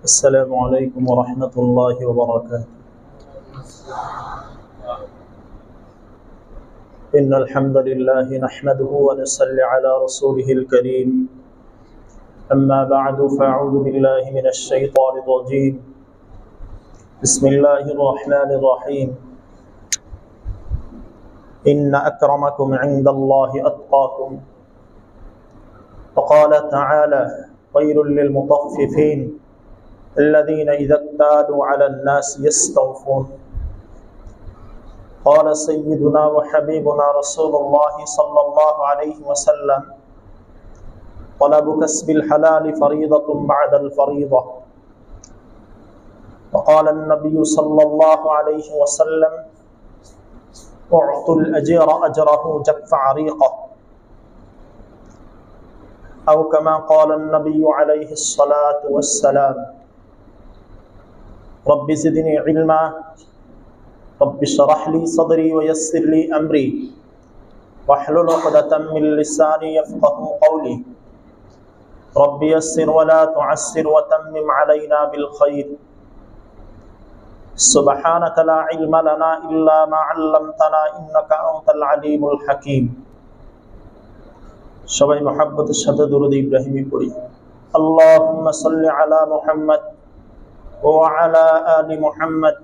السلام عليكم ورحمة الله وبركاته. إن الحمد لله نحمده ونصلي على رسوله الكريم. أما بعد فأعوذ بالله من الشيطان الرجيم. بسم الله الرحمن الرحيم. إن أكرمكم عند الله أتقاكم. وقال تعالى: ويل للمطففين الذين إذا اكتالوا على الناس يستوفون. قال سيدنا وحبيبنا رسول الله صلى الله عليه وسلم: طلب كسب الحلال فريضة بعد الفريضة. وقال النبي صلى الله عليه وسلم: أعطوا الأجير أجره جف عريقه. أو كما قال النبي عليه الصلاة والسلام: رب زدني علما رب اشرح لي صدري ويسر لي أمري واحلل عقدة من لساني يفقهوا قولي رب يسر ولا تعسر وتمم علينا بالخير سبحانك لا علم لنا إلا ما علمتنا إنك أنت العليم الحكيم. সবাই মুহাব্বতের সাথে দরুদ ইব্রাহিমি পড়ি। আল্লাহুম্মা সাল্লি আলা মুহাম্মদ ওয়া আলা আলি মুহাম্মদ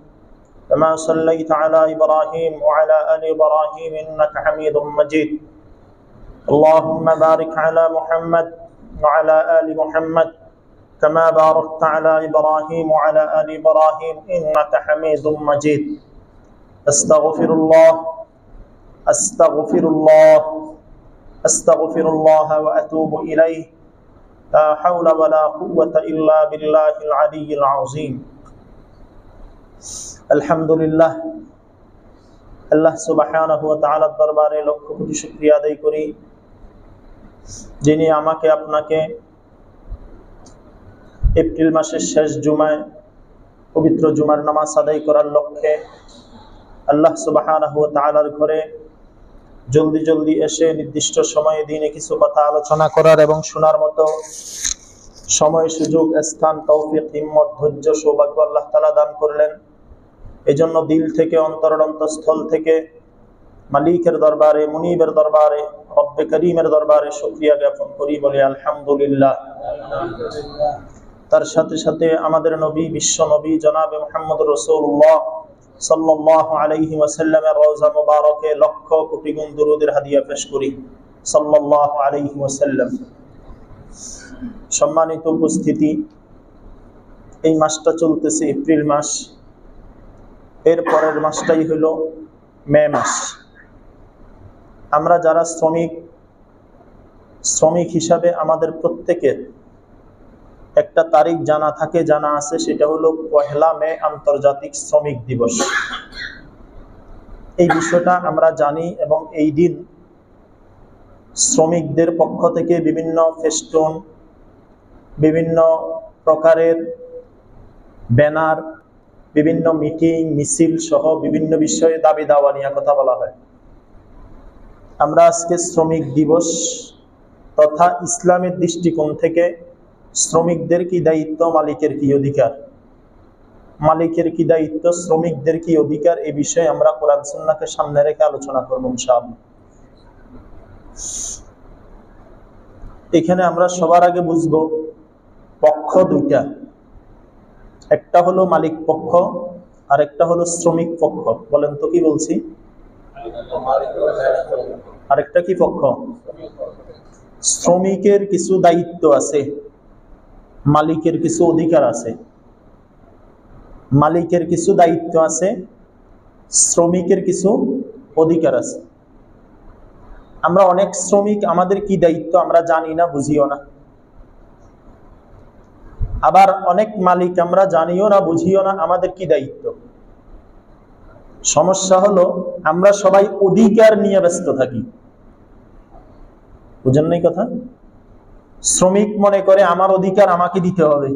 কামা সাল্লাইতা আলা ইব্রাহিম ওয়া আলা আলি ইব্রাহিম ইন্নাকা হামিদুম মাজিদ। আল্লাহুম্মা বারিক আলা মুহাম্মদ ওয়া আলা আলি মুহাম্মদ কামা বারাকতা আলা ইব্রাহিম ওয়া আলা আলি ইব্রাহিম ইন্নাকা হামিদুম মাজিদ। আস্তাগফিরুল্লাহ আস্তাগফিরুল্লাহ أستغفر الله وأتوب إليه لا حول ولا قوة إلا بالله العلي العظيم. الحمد لله আল্লাহ সুবহানাহু ওয়া তাআলার দরবারে লক্ষ কোটি শুকরিয়া আদায় করি, যিনি আমাকে আপনাকে এপ্রিল মাসের শেষ জুমায় পবিত্র জুমার নামাজ আদায় করার লক্ষ্যে আল্লাহ সুবহানাহু ওয়া তাআলার ঘরে জলদি জলদি এসে নির্দিষ্ট সময়ে দিনে কিছু কথা আলোচনা করার এবং শোনার মতো সময়, সুযোগ, স্থান, তৌফিক, হিম্মত, ধৈর্য, সৌভাগ্য আল্লাহ তাআলা দান করলেন। এজন্য দিল থেকে, অন্তরের অন্তঃস্থল থেকে মালিকের দরবারে, মুনিবের দরবারে, রব্বে করিমের দরবারে শুকরিয়া জ্ঞাপন করি, বলি আলহামদুলিল্লাহ। তার সাথে সাথে আমাদের নবী, বিশ্ব নবী জনাবে মুহাম্মদুর রাসূলুল্লাহ সাল্লাল্লাহু আলাইহি ওয়াসাল্লামের রওজা মুবারকে লক্ষ কোটি গুণ দুরূদের হাদিয়া পেশ করি সাল্লাল্লাহু আলাইহি ওয়াসাল্লাম। সম্মানিত উপস্থিতি, এই মাসটা চলতেছে এপ্রিল মাস, এর পরের মাসটাই হলো মে মাস। আমরা যারা শ্রমিক হিসাবে আমাদের প্রত্যেকের একটা তারিখ জানা থাকে, জানা আছে, সেটা হলো 1 মে আন্তর্জাতিক শ্রমিক দিবস। এই বিষয়টা আমরা জানি এবং এই দিন শ্রমিকদের পক্ষ থেকে বিভিন্ন ফেস্টুন, বিভিন্ন প্রকারের ব্যানার, বিভিন্ন মিটিং, মিছিল সহ বিভিন্ন বিষয়ে দাবি দাওয়া নিয়ে কথা বলা হয়। আমরা আজকে শ্রমিক দিবস তথা ইসলামের দৃষ্টিকোণ থেকে শ্রমিকদের কি দায়িত্ব, মালিকের কি অধিকার, মালিকের কি দায়িত্ব, শ্রমিকদের কি অধিকার, এই বিষয়ে আমরা কোরআন সুন্নাহকে সামনে রেখে আলোচনা করব ইনশাআল্লাহ। এখানে আমরা সবার আগে বুঝব পক্ষ দুইটা, একটা হলো মালিক পক্ষ আর একটা হলো শ্রমিক পক্ষ। বলেন তো কি বলছি? আরেকটা কি পক্ষ? শ্রমিকের কিছু দায়িত্ব আছে, মালিকের কিছু অধিকার আছে। মালিকের কিছু দায়িত্ব আছে, শ্রমিকের কিছু অধিকার আছে। আমরা অনেক শ্রমিক, আমাদের কি দায়িত্ব আমরা জানি না, বুঝিও না। আবার অনেক মালিক আমরা জানিও না, বুঝিও না আমাদের কি দায়িত্ব। সমস্যা হলো আমরা সবাই অধিকার নিয়ে ব্যস্ত থাকি। বুঝেন নাই কথা? শ্রমিক মনে করে আমার অধিকার আমাকে দিতে হবে,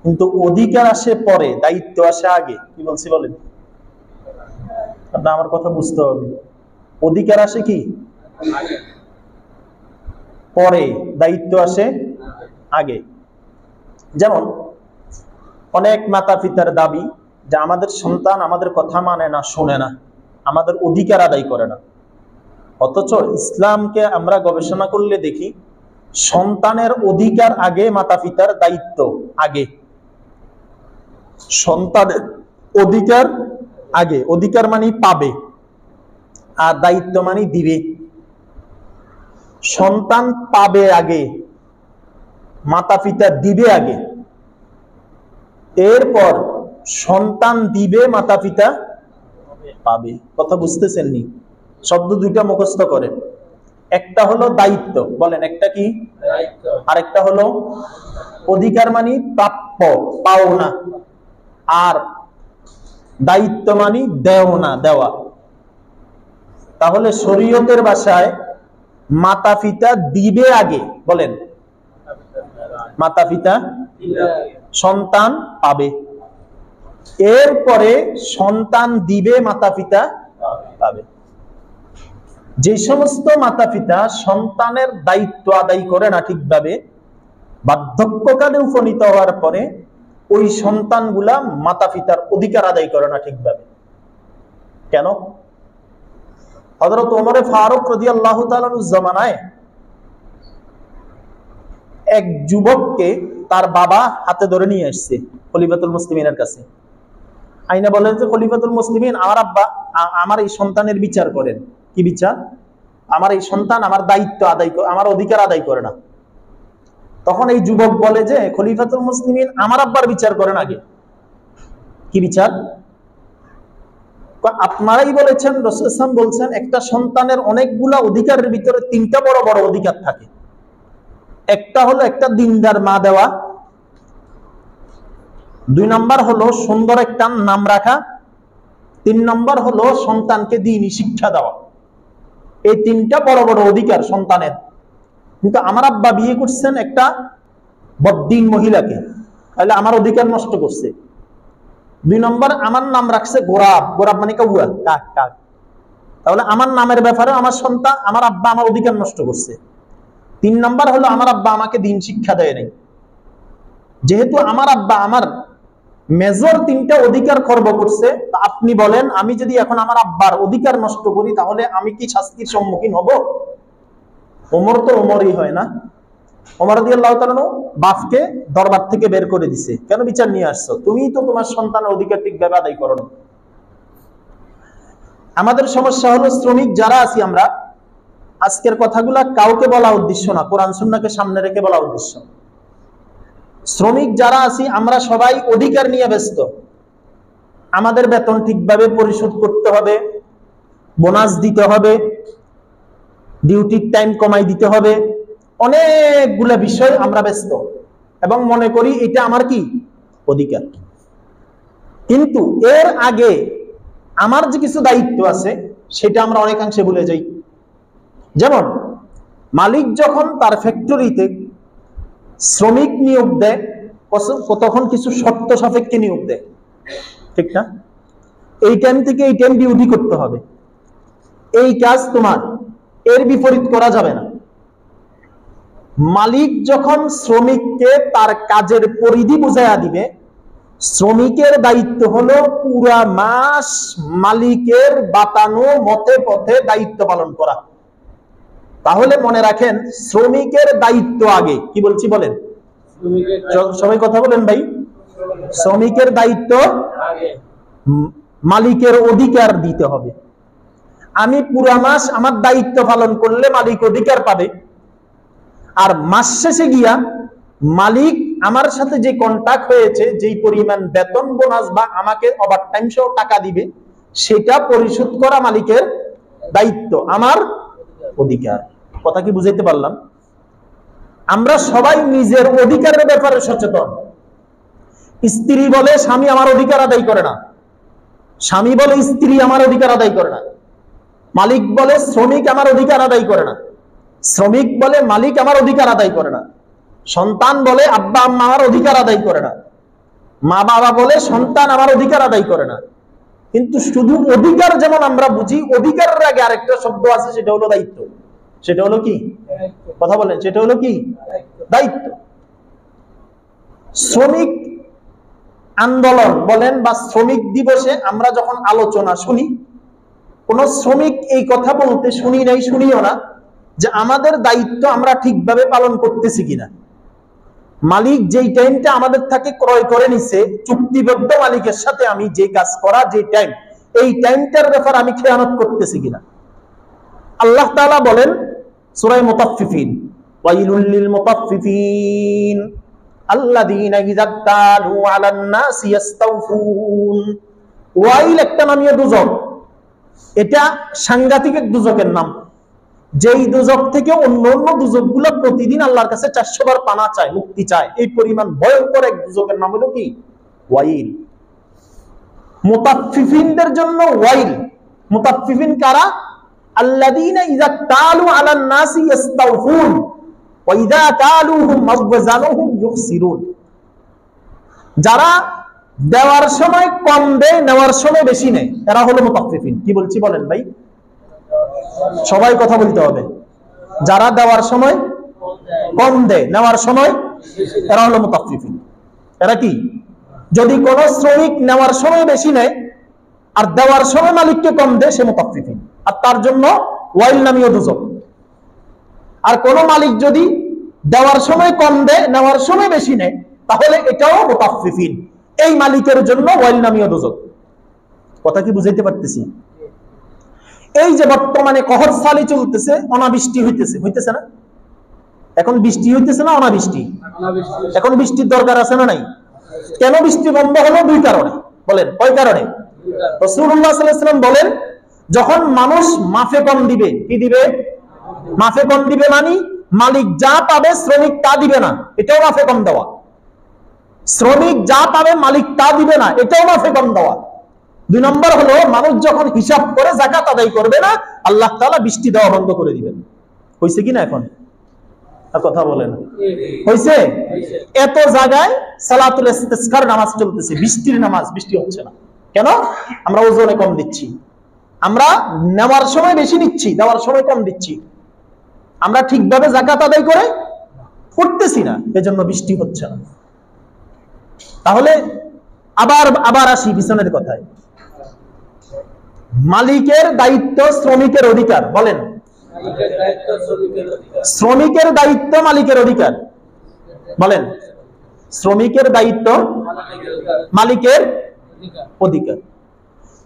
কিন্তু অধিকার আসে পরে, দায়িত্ব আসে আগে। কি বলছি বলেন? আপনার আমার কথা বুঝতে হবে। অধিকার আসে কি পরে, দায়িত্ব আসে আগে। যেমন অনেক মাতা পিতার দাবি যে আমাদের সন্তান আমাদের কথা মানে না, শোনে না, আমাদের অধিকার আদায় করে না। অথচ ইসলামকে আমরা গবেষণা করলে দেখি সন্তানের অধিকার আগে, মাতা পিতার দায়িত্ব আগে। সন্তানের অধিকার আগে। অধিকার মানে পাবে, আর দায়িত্ব মানে দিবে। সন্তান পাবে আগে, মাতা পিতা দিবে আগে, এরপর সন্তান দিবে, মাতা পিতা পাবে। কথা বুঝতেছেন নি? শব্দ দুইটা মুখস্থ করেন। একটা হলো দায়িত্ব, বলেন একটা কি? আর একটা হলো অধিকার মানে প্রাপ্য, পাওনা। আর দায়িত্ব মানে দেওনা, দেওয়া। তাহলে শরীয়তের ভাষায় মাতা পিতা দিবে আগে, বলেন মাতা পিতা সন্তান পাবে, এরপরে সন্তান দিবে, মাতা পিতা পাবে। যে সমস্ত মাতা পিতা সন্তানের দায়িত্ব আদায় করে না ঠিকভাবে, বার্ধক্যকালে উপনীত হওয়ার পরে ওই সন্তানগুলা মাতা পিতার অধিকার আদায় করে না ঠিকভাবে। কেন? হযরত ওমর ফারুক রাদিয়াল্লাহু তাআলার জামানায় এক যুবককে তার বাবা হাতে ধরে নিয়ে আসছে খলিফাতুল মুসলিমিনের কাছে। আইনা বলেন যে খলিফাতুল মুসলিমিন, আমার আব্বা আমার এই সন্তানের বিচার করেন। কি বিচার? আমার এই সন্তান আমার দায়িত্ব আদায়, আমার অধিকার আদায় করে না। তখন এই যুবক বলে যে খলিফাতুল মুসলিমিন, আমার আব্বার বিচার করেন আগে। কি বিচার? আপনারাই বলেছেন, রাসূল সাল্লাল্লাহু আলাইহি ওয়াসাল্লাম বলছেন, একটা সন্তানের অনেকগুলা অধিকারের ভিতরে তিনটা বড় বড় অধিকার থাকে। একটা হলো একটা দিনদার মা দেওয়া, 2 নাম্বার হলো সুন্দর একটা নাম রাখা, 3 নাম্বার হলো সন্তানকে দ্বীনি শিক্ষা দেওয়া। এই তিনটা বড় বড় অধিকার সন্তানের। কিন্তু আমার আব্বা বিয়ে করছেন একটা বদ্দিন মহিলাকে, তাহলে আমার অধিকার নষ্ট করছে। 2 নম্বর, আমার নাম রাখছে গোরাব, গোরাব মানে কাউয়া, কাক কাক, তাহলে আমার নামের ব্যাপারে আমার সন্তান, আমার আব্বা আমার অধিকার নষ্ট করছে। 3 নম্বর হলো আমার আব্বা আমাকে দিন শিক্ষা দেয় নাই। যেহেতু আমার আব্বা আমার মেজর 3টা অধিকার খর্ব করছে, তা আপনি বলেন আমি যদি এখন আমার আব্বার অধিকার নষ্ট করি তাহলে আমি কি শাস্তির সম্মুখীন হব? ওমর তো ওমরই হয় না। ওমর রাদিয়াল্লাহু তাআলা বাপকে দরবার থেকে বের করে দিছে, কেন বিচার নিয়ে আসছো? তুমি তো তোমার সন্তানের অধিকার ঠিকভাবে আদায় করো না। আমাদের সমস্যা হলো শ্রমিক যারা আছি আমরা, আজকের কথাগুলা কাউকে বলা উদ্দেশ্য না, কোরআন সুন্নাহকে সামনে রেখে বলা উদ্দেশ্য। শ্রমিক যারা আছি আমরা সবাই অধিকার নিয়ে ব্যস্ত। আমাদের বেতন ঠিকভাবে পরিশোধ করতে হবে, বোনাস দিতে হবে, ডিউটির টাইম কমাই দিতে হবে, অনেকগুলা বিষয় আমরা ব্যস্ত এবং মনে করি এটা আমার কি অধিকার। কিন্তু এর আগে আমার যে কিছু দায়িত্ব আছে সেটা আমরা অনেকাংশে ভুলে যাই। যেমন মালিক যখন তার ফ্যাক্টরিতে শ্রমিক নিয়োগ দেয় তখন কিছু শর্ত সাপেক্ষে নিয়োগ দেয়, ঠিক না? এই টাইম থেকে এই টাইম ডিউটি করতে হবে, এই কাজ তোমার, এর বিপরীত করা যাবে না। মালিক যখন শ্রমিককে তার কাজের পরিধি বুঝাইয়া দিবে, শ্রমিকের দায়িত্ব হলো পুরা মাস মালিকের বাতানো মতে পথে দায়িত্ব পালন করা। তাহলে মনে রাখেন, শ্রমিকের দায়িত্ব আগে। কি বলছি বলেন? সবাই কথা বলেন ভাই। শ্রমিকের দায়িত্ব আগে, মালিকের অধিকার দিতে হবে। আমি পুরা মাস আমার দায়িত্ব পালন করলে মালিক অধিকার পাবে, আর মাস শেষে গিয়া মালিক আমার সাথে যে কন্ট্রাক্ট হয়েছে, যেই পরিমাণ বেতন বোনাস বা আমাকে ওভারটাইম সহ টাকা দিবে, সেটা পরিশোধ করা মালিকের দায়িত্ব, আমার অধিকার। কথা কি বুঝাইতে পারলাম? আমরা সবাই নিজের অধিকারের ব্যাপারে সচেতন। স্ত্রী বলে স্বামী আমার অধিকার আদায় করে না, স্বামী বলে স্ত্রী আমার অধিকার আদায় করে না, মালিক বলে শ্রমিক আমার অধিকার আদায় করে না, শ্রমিক বলে মালিক আমার অধিকার আদায় করে না, সন্তান বলে আব্বা আম্মা আমার অধিকার আদায় করে না, মা বাবা বলে সন্তান আমার অধিকার আদায় করে না। কিন্তু শুধু অধিকার যেমন আমরা বুঝি, অধিকারের আগে আরেকটা শব্দ আছে, সেটা হলো দায়িত্ব। সেটা হলো কি? কথা বলেন, সেটা হলো কি? দায়িত্ব। শ্রমিক আন্দোলন বলেন বা শ্রমিক দিবসে আমরা যখন আলোচনা শুনি, কোন শ্রমিক এই কথা বলতে শুনি নাই, শুনিও না যে আমাদের দায়িত্ব আমরা ঠিকভাবে পালন করতেছি কিনা। মালিক যেই টাইমটা আমাদের থেকে ক্রয় করে নিছে, চুক্তিবদ্ধ মালিকের সাথে আমি যে কাজ করা যে টাইম, এই টাইমটার ব্যাপারে আমি খেয়ানত করতেছি কিনা। আল্লাহ তাআলা বলেন সূরা মুতাফফিফিন, ওয়াইলুল লিল মুতাফফিফিন আল্লাযীনা ইযা তালু আলান নাসি ইস্তাওফুন। ওয়াইল একটা নামীয় দুজক, এটা সাংঘাতিক এক দুজকের নাম, যেই দুজক থেকে অন্য অন্য দুজকগুলো প্রতিদিন আল্লাহর কাছে 400 বার পানা চায়, মুক্তি চায়। এই পরিমাণ ভয়ঙ্কর এক দুজকের নাম হলো কি? ওয়াইল। মুতাফফিফিনদের জন্য ওয়াইল। মুতাফফিফিন কারা? আল্লাযীনা ইযা তালু আলান নাসি ইস্তাওফুন ওয়া ইযা কালুহুম ওয়াজানুহুম ইউখসিরুন। যারা দেওয়ার সময় কম দেয়, নেওয়ার সময় বেশি নেয়, এরা হলো মুতাফফিফিন। কি বলছি বলেন ভাই? সবাই কথা বলতে হবে। যারা দেওয়ার সময় কম দেয়, নেওয়ার সময়, এরা হলো মুতাফফিফিন। এরা কি? যদি কোন শ্রমিক নেওয়ার সময় বেশি নেয় আর দেওয়ার সময় মালিককে কম দেয়, সে মুতাফফিফিন, আর তার জন্য ওয়াইল নামীয় দুজক। আর কোন মালিক যদি দেওয়ার সময় কম দেয়, নেওয়ার সময় বেশি নেয়, তাহলে এটাও মুতাফফিফিন। এই মালিকের জন্য ওয়াইল নামীয় দুজক। কথা কি বুঝাইতে পারতেছি? এই যে বর্তমানে কহর সালি চলতেছে, অনাবৃষ্টি হইতেছে না? এখন বৃষ্টি হইতেছে না অনাবৃষ্টি? এখন বৃষ্টির দরকার আছে না নাই? কেন বৃষ্টি বন্ধ হলো? দুই কারণে। বলেন কয় কারণে? রাসূলুল্লাহ সাল্লাল্লাহু আলাইহি ওয়াসাল্লাম বলেন, যখন মানুষ মাফে কম দিবে, কি দিবে? মাফে কম দিবে মানে মালিক যা পাবে শ্রমিক তা দিবে না, এটাও মাফে কম দেওয়া। শ্রমিক যা পাবে মালিক তা দিবে না, এটাও মাফে কম দেওয়া। দুই নম্বর হলো, মানুষ যখন হিসাব করে যাকাত আদায় করবে না, আল্লাহ তাআলা বৃষ্টি দেওয়া বন্ধ করে দিবেন। হইছে কিনা? এখন আর কথা বলেন, হইছে? এত জায়গায় সালাতুল ইস্তিসকার নামাজ চলতেছে, বৃষ্টির নামাজ, বৃষ্টি হচ্ছে না কেন? আমরা ওজনে কম দিচ্ছি, আমরা নেওয়ার সময় বেশি নিচ্ছি, দেওয়ার সময় কম দিচ্ছি, আমরা ঠিকভাবে যাকাত আদায় করে করতেছি না, এজন্য বৃষ্টি হচ্ছে না। তাহলে আবার আসি পিছনের কথায়। মালিকের দায়িত্ব, শ্রমিকের অধিকার। বলেন, শ্রমিকের দায়িত্ব, মালিকের অধিকার। বলেন, শ্রমিকের দায়িত্ব, মালিকের অধিকার।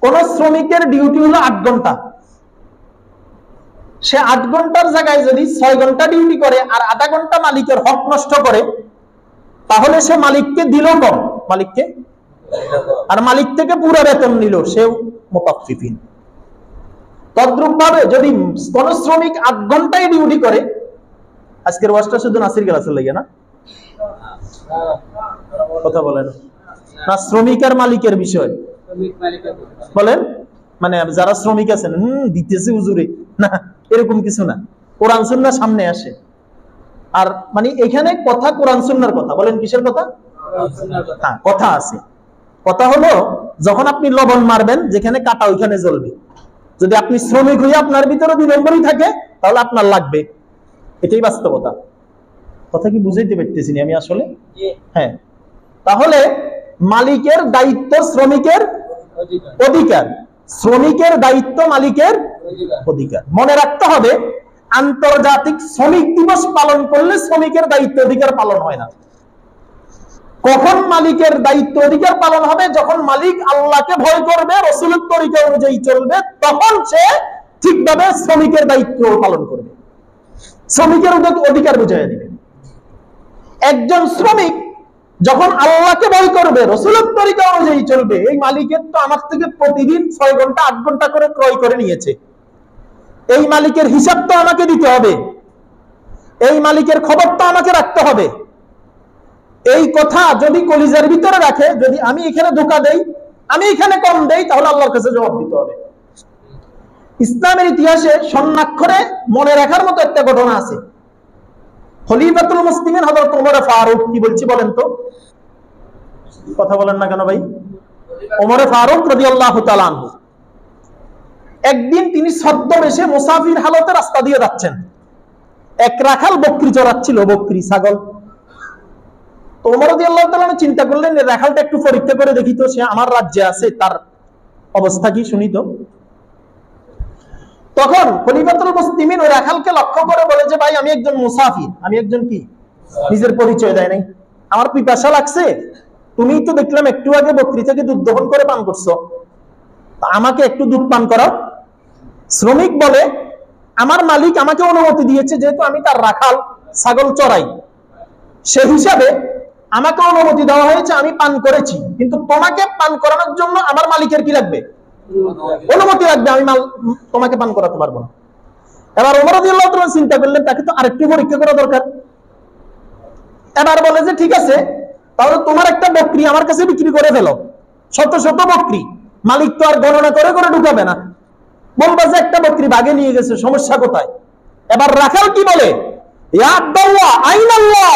কোন শ্রমিকের ডিউটি হলো 8 ঘন্টা, সে 8 ঘন্টার জায়গায় যদি 6 ঘন্টা ডিউটি করে আর আধা ঘন্টা মালিকের হক নষ্ট করে, তাহলে সে মালিককে দিল কম, মালিককে, আর মালিক থেকে পুরো বেতন নিল, সেও মুতাফফিফিন। তদ্রূপ ভাবে যদি কোন শ্রমিক 8 ঘন্টায় ডিউটি করে, আজকের ওয়াজটা শুধু নাসির গ্লাসের লাগে না? কথা বলেন না, শ্রমিক আর মালিকের বিষয় বলেন। মানে যারা শ্রমিক আছেন, দিতেছে হুজুরে, না এরকম কিছু না। কোরআন সুন্নাহ সামনে আসে। আর মানে এখানে কথা কোরআন সুন্নাহর কথা। বলেন কিসের কথা? হ্যাঁ, কথা আছে। কথা হলো, যখন আপনি লবণ মারবেন, যেখানে কাটা ওইখানে জ্বলবে। যদি আপনি শ্রমিক হয়ে আপনার ভিতরে 2 নম্বরই থাকে, তাহলে আপনার লাগবে। এটাই বাস্তবতা। কথা কি বুঝাইতে পারতেছি আমি আসলে? হ্যাঁ। তাহলে মালিকের দায়িত্ব, শ্রমিকের অধিকার। শ্রমিকের দায়িত্ব, মালিকের অধিকার। মনে রাখতে হবে, আন্তর্জাতিক শ্রমিক দিবস পালন করলে শ্রমিকের দায়িত্ব অধিকার পালন হয় না। কখন মালিকের দায়িত্ব অধিকার পালন হবে? যখন মালিক আল্লাহকে ভয় করবে, রাসূলের তরিকা অনুযায়ী চলবে, তখন সে ঠিকভাবে শ্রমিকের দায়িত্ব পালন করবে, শ্রমিকের অধিকার বুঝাইয়া দিবে। একজন শ্রমিক যখন আল্লাহকে ভয় করবে, রাসূলের তরিকা অনুযায়ী চলবে, এই মালিকের তো আমার থেকে প্রতিদিন 6 ঘন্টা 8 ঘন্টা করে ক্রয় করে নিয়েছে, এই মালিকের হিসাব তো আমাকে দিতে হবে, এই মালিকের খবর তো আমাকে রাখতে হবে। এই কথা যদি কলিজার ভিতরে রাখে, যদি আমি এখানে ধোঁকা দেই, আমি এখানে কম দেই, তাহলে আল্লাহর কাছে জবাব দিতে হবে। ইসলামের ইতিহাসে স্বর্ণাক্ষরে মনে রাখার মতো একটা ঘটনা আছে। খলিফাতুল মুসলিমিন হযরত ওমর ফারুক, কি বলছি বলেন তো? কথা বলেন না কেন ভাই? ওমর ফারুক রাদিয়াল্লাহু তাআলা আনহু, একদিন তিনি ছদ্মবেশে মুসাফির হালতে রাস্তা দিয়ে যাচ্ছেন। এক রাখাল বকরি চড়াচ্ছিল, বকরি ছাগল। তো ওমর রাদিয়াল্লাহু তাআলা চিন্তা করলেন রাখালটা একটু পরীক্ষা করে দেখি তো সে আমার রাজ্যে আছে, তার অবস্থা কি শুনি তো। তখন খলিফাতুল মুসলিমিন ওই রাখালকে লক্ষ্য করে বলে যে ভাই আমি একজন মুসাফির, আমি একজন কি, নিজের পরিচয় দেয় নাই, আমার পিপাসা লাগছে, তুমি তো দেখলাম একটু আগে বকরি থেকে দুধ দহন করে পান করছো, আমাকে একটু দুধ পান করাও। শ্রমিক বলে আমার মালিক আমাকে অনুমতি দিয়েছে, যেহেতু আমি তার রাখাল, ছাগল চড়াই, সে হিসাবে আমাকে অনুমতি দেওয়া হয়েছে, আমি পান করেছি, কিন্তু তোমাকে পান করানোর জন্য আমার মালিকের কি লাগবে, অনুমতি লাগবে, আমি তোমাকে পান করাতে পারবো না। এবার ওমর রাদিয়াল্লাহু তাআলা চিন্তা করলেন তাকে তো আরেকটু পরীক্ষা করা দরকার। এবার বলে যে ঠিক আছে, তাহলে তোমার একটা বকরি আমার কাছে বিক্রি করে ফেলো, শত শত বকরি, মালিক তো আর গণনা করে করে ঢুকাবে না, বলবা যে একটা বকরি বাগে নিয়ে গেছে, সমস্যা কোথায়। এবার রাখাল কি বলে, ইয়া আব্দুল্লাহ আইনাল্লাহ,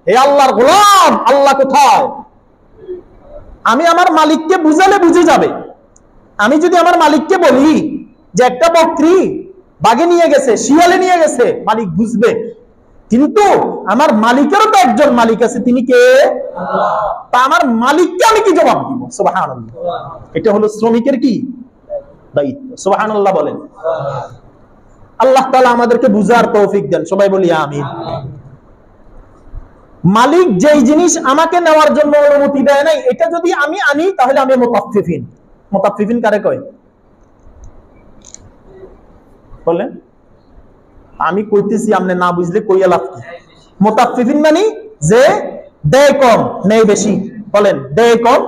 হে আল্লাহর গোলাম, আল্লাহ কোথায়। আমি আমার মালিককে বুঝালে বুঝে যাবে, আমি যদি আমার মালিককে বলি যে একটা বকরি বাগে নিয়ে গেছে, শিয়ালে নিয়ে গেছে, মালিক বুঝবে, কিন্তু আমার মালিকেরও তো একজন মালিক আছে, তিনি কে, আল্লাহ। তা আমার মালিককে আমি কি জবাব দিব, সুবহানাল্লাহ। এটা হলো শ্রমিকের কি দায়িত্ব, সুবহানাল্লাহ বলেন। আল্লাহ তাআলা আমাদেরকে বুঝার তৌফিক দেন, সবাই বলি আমিন। মালিক যেই জিনিস আমাকে নেওয়ার জন্য অনুমতি দেয় নাই, এটা যদি আমি আনি তাহলে আমি মুতাফফিফিন। মুতাফফিফিন কারে কয় বলেন? আমি কইতেছি, আপনি না বুঝলে কইয়া লাভ কি। মুতাফফিফিন মানে যে দেয় কম নেয় বেশি, বলেন দেয় কম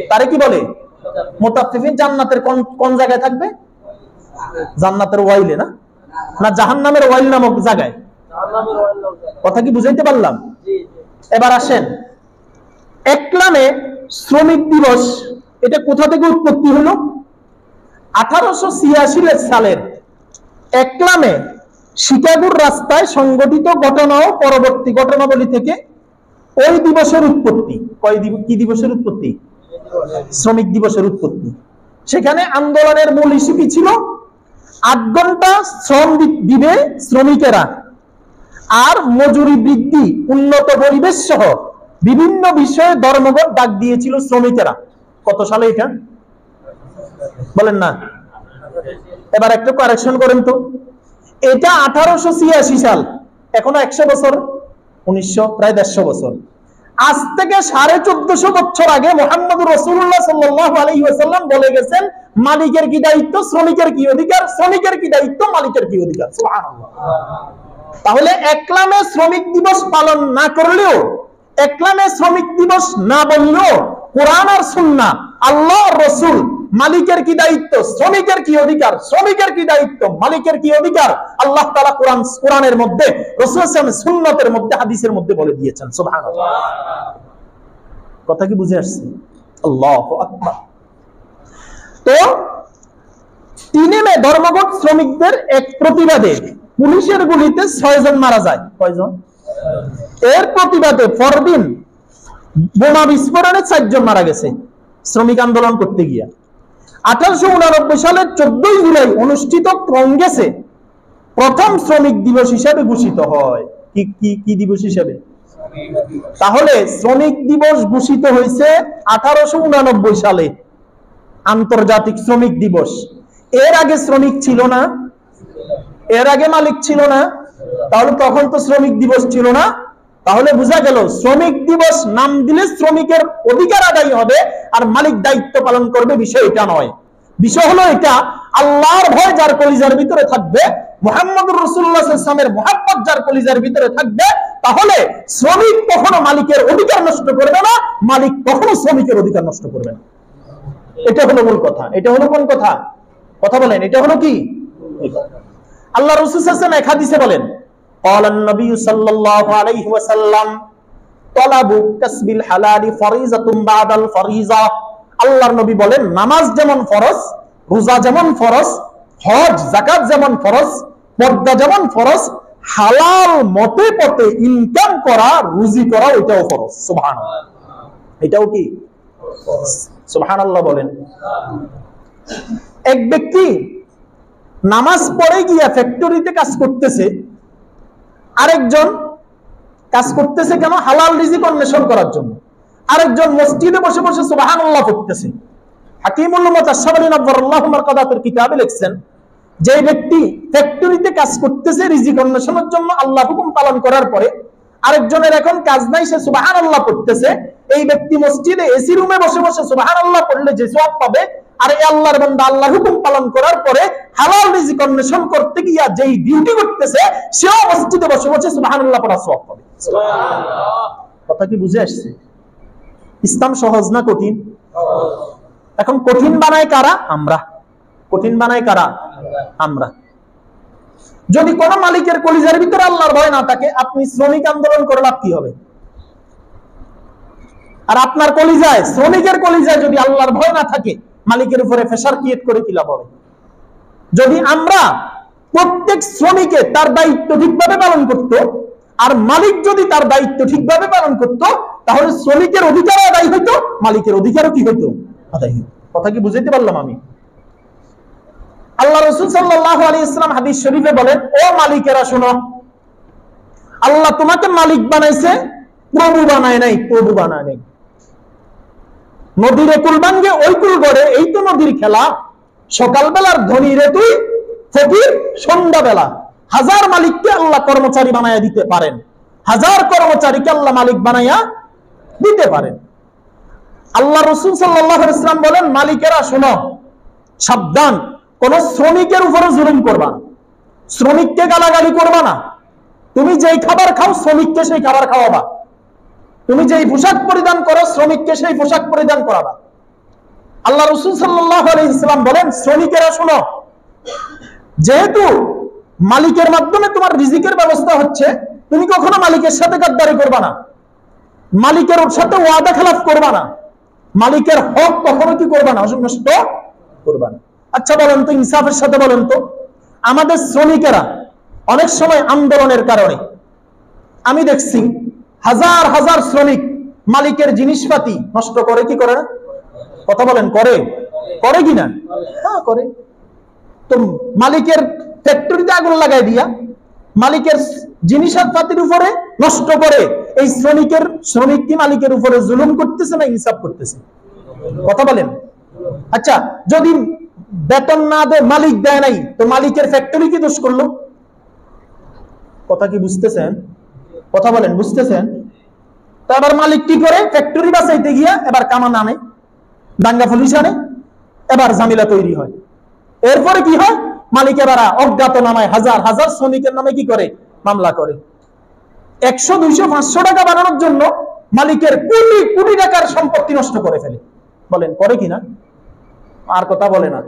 তারে কি বলে মুতাফফিফিন। জান্নাতের কোন জায়গায় থাকবে? জান্নাতের ওয়াইলে না, না জাহান্নামের ওয়াইল নামক জায়গায়? কথা কি বুঝাইতে পারলাম? এবার আসেন, একলামে শ্রমিক দিবস এটা কোথা থেকে উৎপত্তি হলো? 1886 সালের একলামে শিকাগোর রাস্তায় সংগঠিত ঘটনা ও পরবর্তী ঘটনাবলী থেকে ওই দিবসের উৎপত্তি। কি দিবসের উৎপত্তি? শ্রমিক দিবসের উৎপত্তি। সেখানে আন্দোলনের মূল ইস্যু কি ছিল? 8 ঘন্টা শ্রম দিবে শ্রমিকেরা, আর মজুরি বৃদ্ধি, উন্নত পরিবেশ সহ বিভিন্ন বিষয়ে ধর্মঘট ডাক দিয়েছিল শ্রমিকেরা। কত সালে এটা বলেন না? এবার একটু কারেকশন করেন তো, এটা 1886 সাল, এখনো 100 বছর, 1900 প্রায় 150 বছর। আজ থেকে 1450 বছর আগে মুহাম্মদুর রাসূলুল্লাহ সাল্লাল্লাহু আলাইহি ওয়াসাল্লাম বলে গেছেন মালিকের কি দায়িত্ব, শ্রমিকের কি অধিকার, শ্রমিকের কি দায়িত্ব, মালিকের কি অধিকার। সুবহানাল্লাহ। তাহলে একলামে শ্রমিক দিবস পালন না করলেও, একলামে শ্রমিক দিবস না বললেও কোরআন আর সুন্নাহ, আল্লাহ রাসূল মালিকের কি দায়িত্ব, শ্রমিকের কি অধিকার, শ্রমিকের কি দায়িত্ব, মালিকের কি অধিকার, আল্লাহ তাআলা কোরআনের মধ্যে, রাসূল সাল্লাল্লাহু আলাইহি ওয়াসাল্লাম সুন্নাতের মধ্যে, হাদিসের মধ্যে বলে দিয়েছেন। সুবহানাল্লাহ। কথা কি বুঝে আসছে? আল্লাহু আকবার। তো 3 মে ধর্মঘট শ্রমিকদের এক প্রতিবাদে পুলিশের গুলিতে 6 জন মারা যায়। কয়জন? এর প্রতিবাদে পরদিন বোমা বিস্ফোরণে 4 জন মারা গেছে শ্রমিক আন্দোলন করতে গিয়া। 1889 সালের 14 জুলাই অনুষ্ঠিত কংগ্রেসে প্রথম শ্রমিক দিবস হিসাবে ঘোষিত হয়। কি দিবস হিসাবে? তাহলে শ্রমিক দিবস ঘোষিত হয়েছে 1889 সালে, আন্তর্জাতিক শ্রমিক দিবস। এর আগে শ্রমিক ছিল না, এর আগে মালিক ছিল না, তাহলে তখন তো শ্রমিক দিবস ছিল না। তাহলে বোঝা গেল শ্রমিক দিবস নাম দিলে শ্রমিকের অধিকার আদায় হবে আর মালিক দায়িত্ব পালন করবে, বিষয় এটা নয়। বিষয় হলো এটা, আল্লাহর ভয় যার কলিজার ভিতরে থাকবে, মুহাম্মদুর রাসূলুল্লাহ সাল্লাল্লাহু আলাইহি ওয়াসাল্লামের মুহাব্বত যার কলিজার ভিতরে থাকবে, তাহলে শ্রমিক কখনো মালিকের অধিকার নষ্ট করবে না, মালিক কখনো শ্রমিকের অধিকার নষ্ট করবে না। এটা হলো মূল কথা। এটা হলো কোন কথা? কথা বলেন, এটা হলো কি? আল্লাহ রাসূল সাল্লাল্লাহু আলাইহি ওয়াসাল্লাম এক হাদিসে বলেন, ক্বালান নবী সাল্লাল্লাহু আলাইহি ওয়াসাল্লাম তালাবু কাসবিল হালালি ফরিজাতুম বাদাল ফরিজা। আল্লাহর নবী বলেন, নামাজ যেমন ফরজ, রোজা যেমন ফরজ, হজ যাকাত যেমন ফরজ, পর্দা যেমন ফরজ, হালাল মতে পথে ইনকাম করা, রুজি করা এটাও ফরজ। সুবহানাল্লাহ। এটাও কি? সুবহানাল্লাহ বলেন। এক ব্যক্তি নামাজ পড়ে গিয়া ফ্যাক্টরিতে কাজ করতেছে, আরেকজন কাজ করতেছে কেন? হালাল রিজিক অন্বেষণ করার জন্য। আরেকজন মসজিদে বসে বসে সুবহানাল্লাহ পড়তেছে। হাকিমুল মুতাশাবিরি নব্বরাল্লাহু মারকাদাতুল কিতাবে লিখছেন, যে ব্যক্তি ফ্যাক্টরিতে কাজ করতেছে রিজিক অন্বেষণের জন্য আল্লাহ হুকুম পালন করার পরে, আরেকজনের এখন কাজ নাই, সে সুবহানাল্লাহ পড়তেছে, এই ব্যক্তি মসজিদে এসি রুমে বসে বসে সুবহানাল্লাহ পড়লে যে সওয়াব পাবে, আর এই আল্লাহর বান্দা আল্লাহর হুকুম পালন করার পরে হালাল রিজিক অন্বেষণ করতে গিয়া যেই ডিউটি করতেছে, সেও মসজিদে বসে বসে সুবহানাল্লাহ পড়ার সওয়াব পাবে। সুবহানাল্লাহ। কথা কি বুঝে আসছে? ইসলাম সহজ না কঠিন? এখন কঠিন বানায় কারা? আমরা। কঠিন বানায় কারা? আমরা। যদি কোন মালিকের কলিজার ভিতরে আল্লাহর ভয় না থাকে, আপনি শ্রমিক আন্দোলন করে লাভ কি হবে? আর আপনার কলিজায়, শ্রমিকের কলিজায় যদি আল্লাহর ভয় না থাকে, মালিকের উপরে প্রেসার ক্রিয়েট করে কি লাভ হবে? যদি আমরা প্রত্যেক শ্রমিকে তার দায়িত্ব ঠিকভাবে পালন করত, আর মালিক যদি তার দায়িত্ব ঠিকভাবে পালন করত, তাহলে শ্রমিকের অধিকার আদায় হইতো, মালিকের অধিকারও কি হইতো? আদায় হইতো। কথা কি বুঝাইতে পারলাম আমি? আল্লাহ রাসূল সাল্লাল্লাহু আলাইহি ওয়াসাল্লাম হাদিস শরীফে বলেন, ও মালিকেরা শোনো, আল্লাহ তোমাকে মালিক বানাইছে, প্রভু বানায় নাই। প্রভু বানায় নাই। নদীরে কুল ভাঙ্গে ওই কুল গড়ে, এই তো নদীর খেলা। সকালবেলার ধনী রে তুই ফকির সন্ধ্যাবেলা। হাজার মালিককে আল্লাহ কর্মচারী বানাইয়া দিতে পারেন, হাজার কর্মচারীকে আল্লাহ মালিক বানাইয়া দিতে পারেন। আল্লাহ রাসূল সাল্লাল্লাহু আলাইহি ওয়াসাল্লাম বলেন, মালিকেরা শোনো, সাবধান, কোন শ্রমিকের উপরে জুলুম করবা না, শ্রমিককে গালাগালি করবা না। তুমি যেই খাবার খাও, শ্রমিককে সেই খাবার খাওয়াবা। তুমি যেই পোশাক পরিধান করো, শ্রমিককে সেই পোশাক পরিধান করাবা। আল্লাহ রাসূল সাল্লাল্লাহু আলাইহি ওয়াসাল্লাম বলেন, শ্রমিকেরা শোনো, যেহেতু মালিকের মাধ্যমে তোমার রিজিকের ব্যবস্থা হচ্ছে, তুমি কখনো মালিকের সাথে গাদ্দারি করবা না, মালিকের সাথে ওয়াদা খেলাফ করবা না, মালিকের হক কখনো কি করবা না? নষ্ট করবা না। আচ্ছা বলেন তো, ইনসাফের সাথে বলেন তো, আমাদের শ্রমিকেরা অনেক সময় আন্দোলনের কারণে আমি দেখছি হাজার হাজার শ্রমিক মালিকের জিনিসপাতি নষ্ট করে কি করে না? কথা বলেন, করে? করে কিনা? হ্যাঁ করে। তো মালিকের ফ্যাক্টরিতে আগুন লাগাই দিয়া মালিকের জিনিসপাতির উপরে নষ্ট করে, এই শ্রমিক কি মালিকের উপরে জুলুম করতেছে না ইনসাফ করতেছে? কথা বলেন। আচ্ছা, যদি বেতন না দেয়, মালিক দেয় নাই, তো মালিকের ফ্যাক্টরি কি দোষ করলো? কথা কি বুঝতেছেন? কথা বলেন, বুঝতেছেন? তো এবার মালিক কি করে? ফ্যাক্টরি বাঁচাইতে গিয়া এবার কামান আনে, দাঙ্গা পুলিশ আনে, এবার ঝামেলা তৈরি হয়। এরপরে কি হয়? মালিক এবার অজ্ঞাতনামায় হাজার হাজার শ্রমিকের নামে কি করে? মামলা করে। 100, 200, 500 টাকা বানানোর জন্য মালিকের কোটি কোটি টাকার সম্পত্তি নষ্ট করে ফেলে। বলেন করে কিনা? আর কথা বলে না,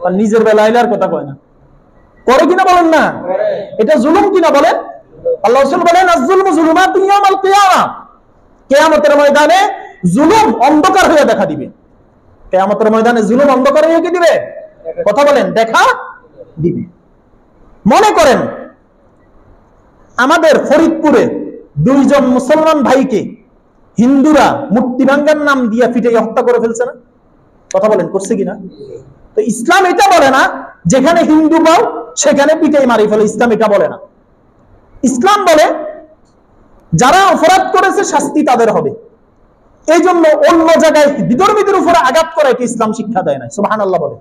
আর নিজের বেলায় আর কথা কয় না। করে কিনা বলেন না? এটা জুলুম কিনা বলেন? আল্লাহ রাসূল বলেন, আয-যুলমু যুলুমাতুন ইয়াওমাল কিয়ামা। কিয়ামতের ময়দানে জুলুম অন্ধকার হয়ে দেখা দিবে। কিয়ামতের ময়দানে জুলুম অন্ধকার হয়ে কি দিবে? কথা বলেন, দেখা দিবে। মনে করেন আমাদের ফরিদপুরে 2 জন মুসলমান ভাইকে হিন্দুরা মূর্তি ভাঙ্গার নাম দিয়ে পিটাইয়া হত্যা করে ফেলছে না? কথা বলেন, করছে কিনা? তো ইসলাম এটা বলে না যেখানে হিন্দু পাও সেখানে পিটাই মারি ফেলে। ইসলাম এটা বলে না। ইসলাম বলে যারা অপরাধ করেছে শাস্তি তাদের হবে। এই জন্য অন্য জায়গায় বিধর্মীদের উপরে আঘাত করা কি ইসলাম শিক্ষা দেয় নাই? সুবহানাল্লাহ বলে।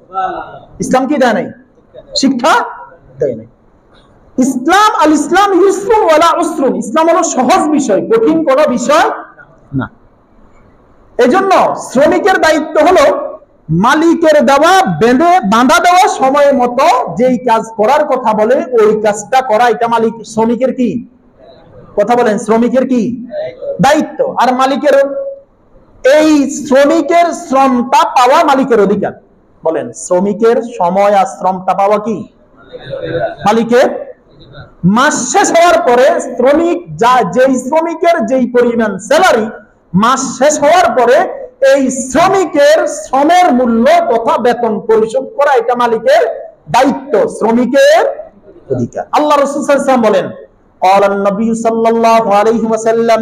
ইসলাম কি দেয় নাই? শিক্ষা দেয় নাই। ইসলাম আল ইসলাম ইউসরুন ওয়ালা উসরুন। ইসলাম হলো সহজ বিষয়, কঠিন কোনো বিষয় না। এজন্য শ্রমিকের দায়িত্ব হলো মালিকের দেওয়া বাঁধা দেওয়া সময় মতো যেই কাজ করার কথা বলে ওই কাজটা করা। এটা মালিক শ্রমিকের কি? কথা বলেন, শ্রমিকের কি দায়িত্ব? আর মালিকের এই শ্রমিকের শ্রমটা পাওয়া মালিকের অধিকার। বলেন, শ্রমিকের সময় আর শ্রমটা পাওয়া কি মালিকের? মাস শেষ হওয়ার পরে শ্রমিক যেই শ্রমিকের যেই পরিমাণ স্যালারি, মাস শেষ হওয়ার পরে এই শ্রমিকের শ্রমের মূল্য তথা বেতন পরিশোধ করা এটা মালিকের দায়িত্ব, শ্রমিকের অধিকার। আল্লাহ রাসূল সাল্লাল্লাহু আলাইহি ওয়াসাল্লাম বলেন, ক্বালান নবী সাল্লাল্লাহু আলাইহি ওয়াসাল্লাম